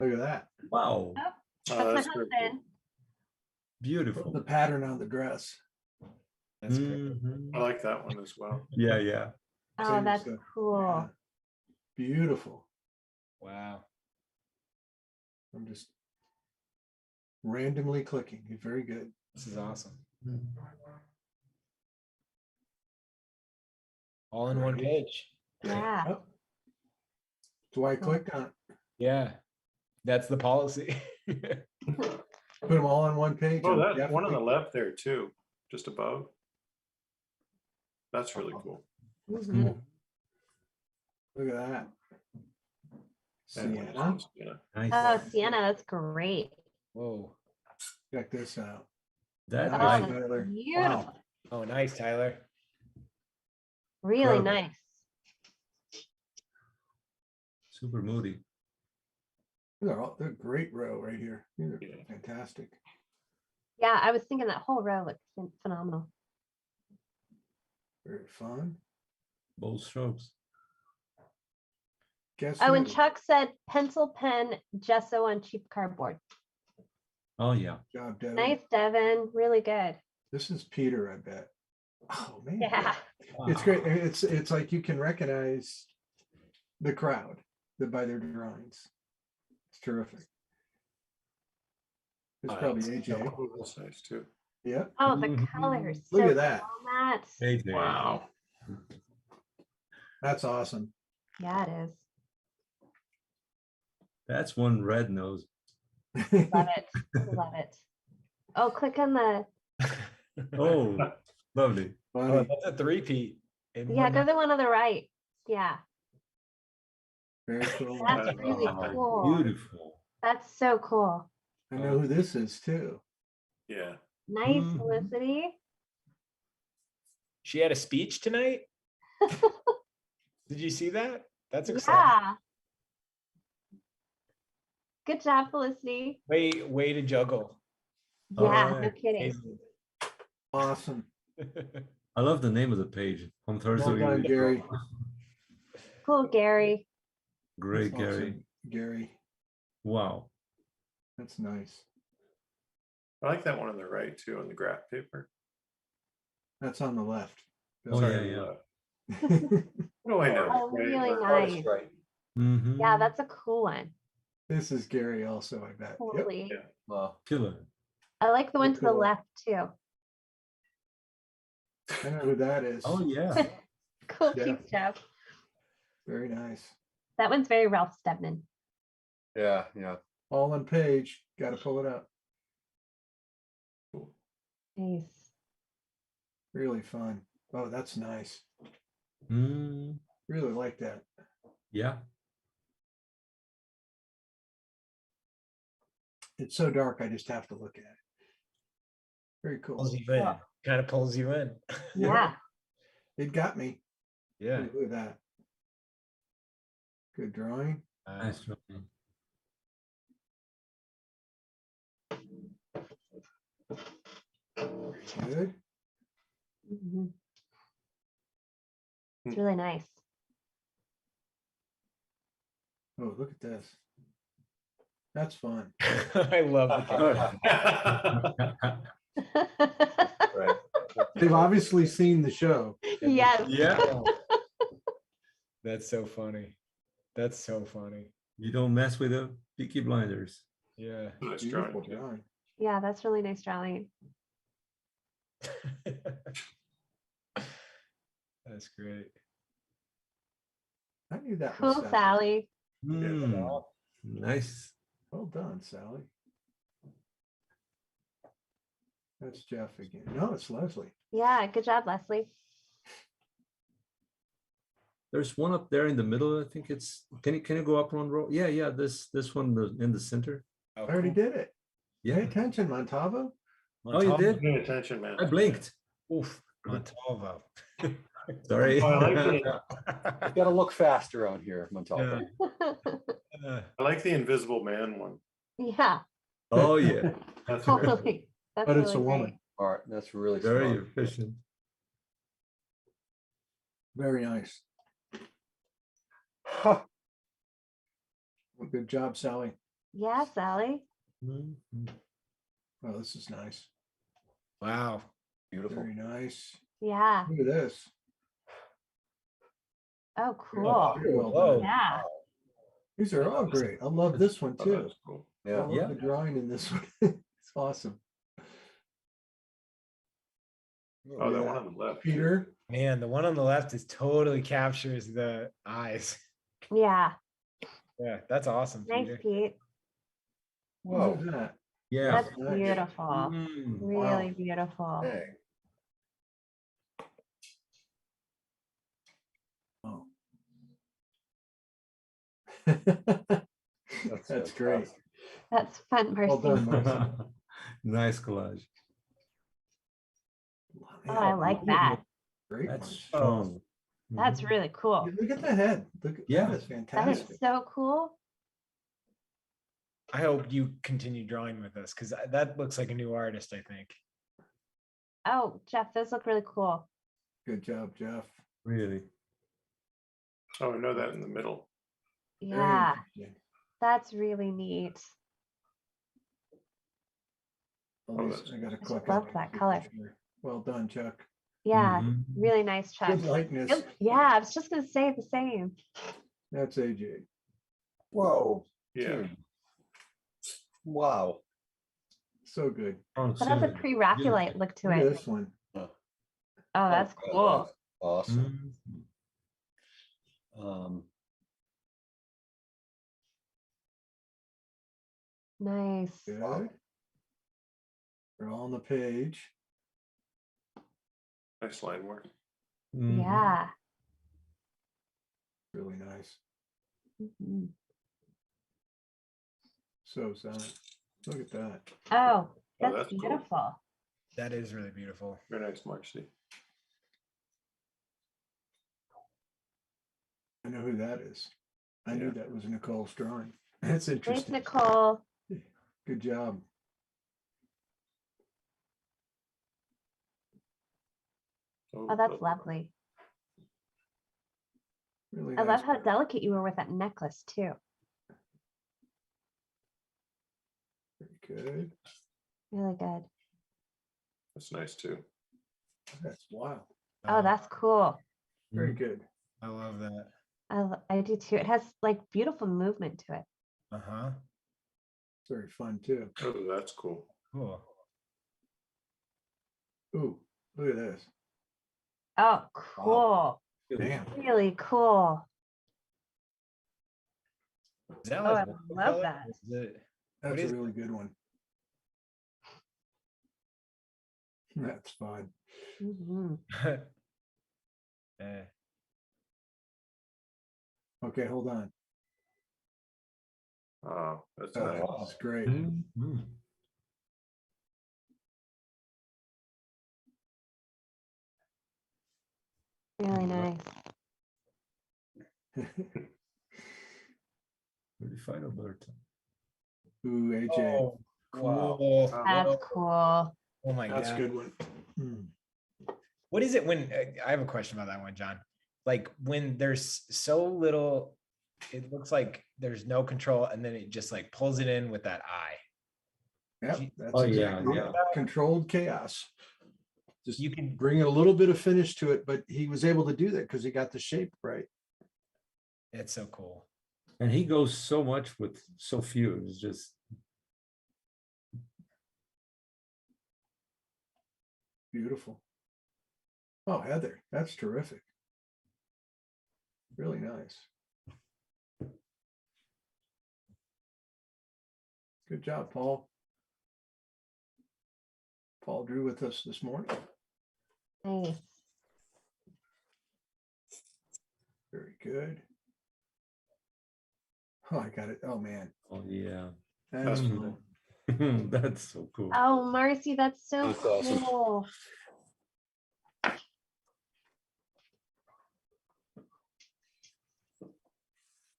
Look at that. Wow. That's my That's pretty cool. husband. Beautiful. The pattern on the dress. That's great. Mhm. I like that one as well. Yeah. Oh, that's Same cool. Yeah. Beautiful. Wow. I'm just randomly clicking. You're very good. This is awesome. All in one page. Yeah. Oh. That's why I clicked on it. Yeah. That's the policy. Put them all on one page. Oh, I'm that's one on the definitely- left there too, just above. That's really cool. Mhm. Look at that. And Sienna. yeah. Nice. Oh, Sienna, that's great. Whoa. Check this out. That Oh, Nice, nice. that's Tyler. beautiful. Wow. Oh, nice, Tyler. Really Incredible. nice. Super moody. They're a great row right here. These are Yeah. fantastic. Yeah, I was thinking that whole row looked phenomenal. Very fun. Bold strokes. Guess Oh, and who? Chuck said pencil, pen, gesso on cheap cardboard. Oh, yeah. Good job, Devin. Nice, Devin. Really good. This is Peter, I bet. Oh man. Yeah. It's great. It's like you can recognize the crowd by their drawings. It's terrific. It's probably AJ. Oh, that's nice too. Yeah. Oh, the Mhm. colors. Look so at that. cool on that. AJ. Wow. That's awesome. Yeah, it is. That's one red nose. Love it. Love it. Oh, click on the. Oh, lovely. Oh, Funny. that's a three-peat. in Yeah, one go to the one on the right. Yeah, Very cool. that's really cool. Beautiful. That's so cool. I know who this is too. Yeah. Nice, Mhm. Felicity. She had a speech tonight. Did you see that? That's exciting. Yeah. Good job, Felicity. Way to juggle. Yeah, no Alright. kidding. Amazing. Awesome. I love the name of the page. On Thursday. Well done, we Gary. draw. Cool, Gary. Great, That's Gary. awesome, Gary. Wow. That's nice. I like that one on the right too, on the graph paper. That's on the left. Oh, Sorry, yeah. What do I know? Oh, really Artist nice. right. Mhm. Yeah, that's a cool one. This is Gary also, I bet. Yep. Totally. Yeah. Wow. Killer. I like the one to the Cool. left too. I know who that is. Oh, yeah. Cool Yeah. piece, Jeff. Very nice. That one's very Ralph Steadman. Yeah, yeah. All on page. Got to pull it up. Nice. Really fun. Oh, that's nice. Mm, Really like that. yeah. It's so dark, I just have to look at it. Very cool. Pulls you in. Kind of pulls you in. Yeah. It got me. Yeah. Look at that. Good drawing. Nice drawing. Good. Mhm. It's really nice. Oh, look at this. That's fun. I love the camera. Right. They've obviously seen the show. Yes. Yeah. That's so funny. That's so funny. You don't mess with the Peaky Blinders. Yeah. Nice Beautiful drawing. drawing. Yeah, that's really nice drawing. That's great. I knew that was Cool, Sally. Sally. Mm, nice. Well done, Sally. That's Jeff again. No, it's Leslie. Yeah, good job, Leslie. There's one up there in the middle. I think it's. Can you go up one row? Yeah. This one in the center. I already did it. Pay Yeah. attention, Montalvo. Oh, you did? Pay attention, man. I blinked. Oof. Montalvo. Sorry. Oh, I like it. You gotta look fast around here, Montalvo. I like the Invisible Man one. Yeah, Oh yeah. That's great. totally. That's But it's a really great. woman. All right, that's really Very smart. efficient. Very nice. Huh. Well, good job, Sally. Yeah, Sally. Mhm. Oh, this is nice. Wow. Beautiful. Very nice. Yeah. Look at this. Oh, cool. Very well Whoa. done. Yeah. These are all great. I love this one Oh, too. that's cool. I Yeah. love Yeah. the drawing in this one. It's awesome. Oh, that Yeah. one on the left. Peter. Man, the one on the left is totally captures the eyes. Yeah. Yeah, that's awesome, Nice, Peter. Pete. Whoa. Whoa. That. Yeah. That's nice. beautiful. Mm. Really Wow. beautiful. Hey. Oh. That's That's great. fantastic. That's fun, Well done, Marcy. Marcy. Nice collage. Oh, I like that. Great That's one. strong. That's Mhm. really cool. Look at the head. Look, Yeah. that is That fantastic. is so cool. I hope you continue drawing with us because that looks like a new artist, I think. Oh, Jeff, those look really cool. Good job, Jeff. Really. Oh, I know that in the middle. Very Yeah, interesting. that's really neat. I gotta click. love on that it. color. Well done, Chuck. Yeah, Mhm. really nice, Chuck. Good likeness. Yeah, I was just gonna say the same. That's AJ. Whoa. Yeah. dude. Wow. So good. Oh, That has a Susan, pre-Rapulite look to Look at it. this one. Oh, that's God, cool. Awesome. Mhm. Nice. Good. We're all on the page. Nice line work. Mhm. Yeah. Really nice. Mhm. So Zion, look at that. Oh, Oh, that's that's cool. beautiful. That is really beautiful. Very nice, Marcy. I know who that is. I Yeah. knew that was Nicole's drawing. That's Thanks, interesting. Nicole. Good job. Oh, that's lovely. Really I love nice. how delicate you were with that necklace too. Very good. Really good. That's nice too. That's wow. Oh, that's cool. Very good. I love that. I do too. It has like beautiful movement to it. Uh-huh. It's very fun too. Oh, that's cool. Cool. Ooh, look at this. Oh, cool. Damn. Really cool. Is that Oh, like I love watercolor? that. Is it- That's What a is- really good one. That's fun. Mhm. Eh. Okay, hold on. Oh, that's Oh, nice. that's great. Mhm. Really nice. Really fine, Alberta. Ooh, AJ. Oh, Wow. cool. That's Oh, cool. oh my That's a God. good one. Hmm. What is it when I have a question about that one, John? Like when there's so little, it looks like there's no control, and then it just like pulls it in with that eye. Yep, Gee, that's Oh, yeah, exactly yeah. it. Controlled chaos. Just You can bring a little bit of finish to it, but he was able to do that because he got the shape right. It's so cool. And he goes so much with so few. It's just Beautiful. Oh, Heather, that's terrific. Really nice. Good job, Paul. Paul drew with us this morning. Nice. Very good. Oh, I got it. Oh, man. oh yeah. That's Mhm. fun. That's so cool. Oh, Marcy, that's so That's awesome. cool.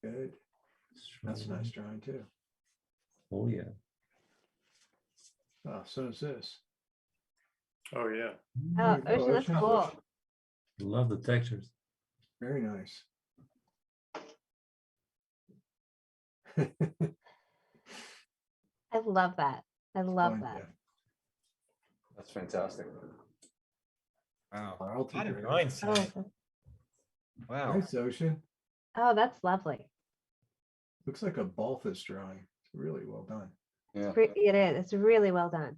Good. That's a nice drawing too. Oh yeah. Oh, so is this. Oh, yeah. Oh, There you go, Ocean, that's Ocean. cool. Love the textures. Very nice. I love that. I love Fun, that. yeah. That's fantastic. Wow. Carl, A lot of great. drawings Oh, tonight. Wow. Nice, Ocean. oh, that's lovely. Looks like a Balthus drawing. It's really well done. Yeah. It is. It's really well done.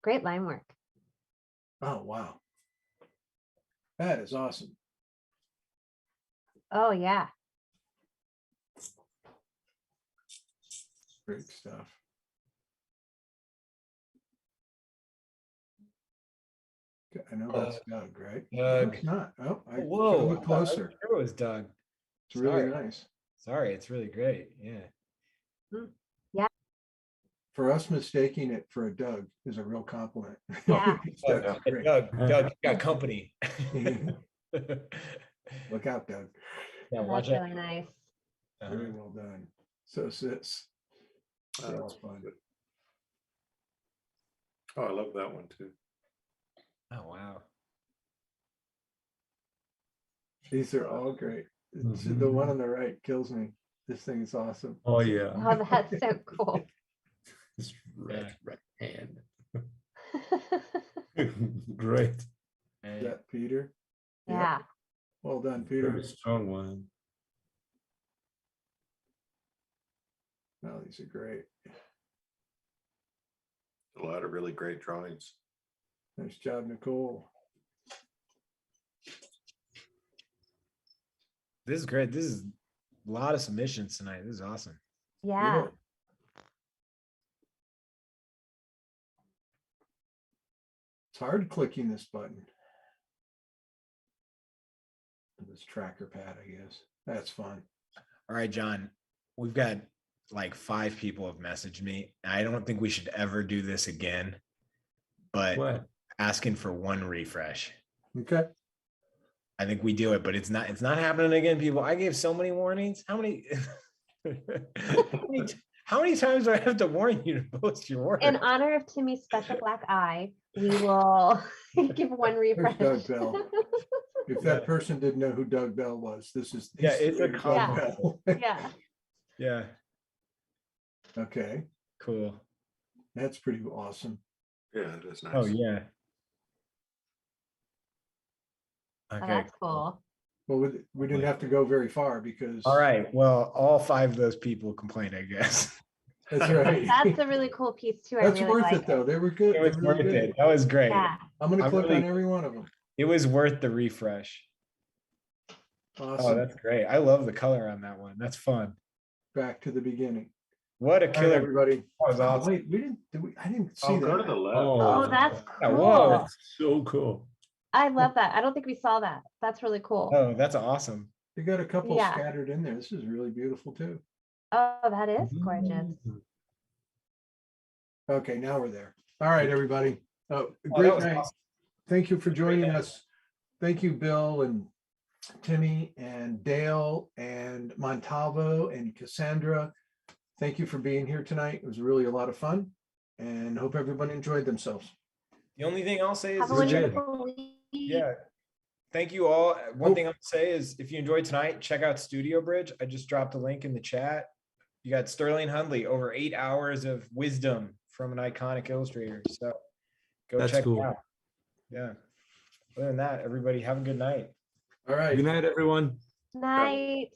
Great line work. Oh, wow. That is awesome. Oh, yeah. Great stuff. Okay, I know that's Doug, right? No, Doug. it's not. Oh, I Whoa. should I look thought closer. it was Doug. It's really Sorry. nice. Sorry, it's really great. Yeah. For us, mistaking it for a Doug is a real compliment. Yeah. Doug's Hey, great. Doug, you got company. Look out, Doug. Yeah, That's watch out. really nice. Very Uh-huh. well done. So sits. Oh, They're all that's fun. good. Oh, I love that one too. Oh, wow. These are all great. The one on the right kills me. This thing is awesome. Oh yeah. Oh, that's so cool. This red hand. Great. Is that Peter? Yep. Yeah. Well done, Peter. Very strong one. Oh, these are great. A lot of really great drawings. Nice job, Nicole. This is great. This is a lot of submissions tonight. This is awesome. Yeah. Good. It's hard clicking this button. This tracker pad, I guess. That's fun. All right, John, we've got like 5 people have messaged me. I don't think we should ever do this again, but What? asking for one refresh. Okay. I think we do it, but it's not happening again, people. I gave so many warnings. How many how many times do I have to warn you to post your work? In honor of Timmy's special black eye, we will give one refresh. Doug Bell. If that person didn't know who Doug Bell was, this is Yeah, it's a Doug compliment. Bell. Yeah. Yeah, Okay, cool. that's pretty awesome. Yeah, it is nice. Oh yeah. Oh, Okay. that's cool. Well, we didn't have to go very far because. All right. Well, all 5 of those people complained, I guess. That's right. That's a really cool piece too. That's I really worth like it though. They were good. It They was were really worth good. it. That was great. Yeah. I'm gonna I'm click really- on every one of them. It was worth the refresh. Oh, Awesome. that's great. I love the color on that one. That's fun. Back to the beginning. What a All right, killer. everybody. That was Oh, awesome. wait, I didn't see Oh, go to that. the left. Oh, that's Yeah, cool. whoa. That's so cool. I love that. I don't think we saw that. That's really cool. Oh, that's awesome. You got a couple Yeah. scattered in there. This is really beautiful too. Oh, that is gorgeous. Okay, now we're there. All right, everybody. Oh, Oh, great that was night. awesome. Thank you for joining night. us. Thank you, Bill and Timmy and Dale and Montalvo and Cassandra. Thank you for being here tonight. It was really a lot of fun and hope everyone enjoyed themselves. The only thing I'll say is, Have a wonderful week. yeah. Thank you all. One thing I'll say is if you enjoyed tonight, check out Studio Bridge. I just dropped a link in the chat. You got Sterling Hundley, over 8 hours of wisdom from an iconic illustrator. So go That's check cool. it out. Yeah. Other than that, everybody have a good night. All right. Good night, everyone. Night.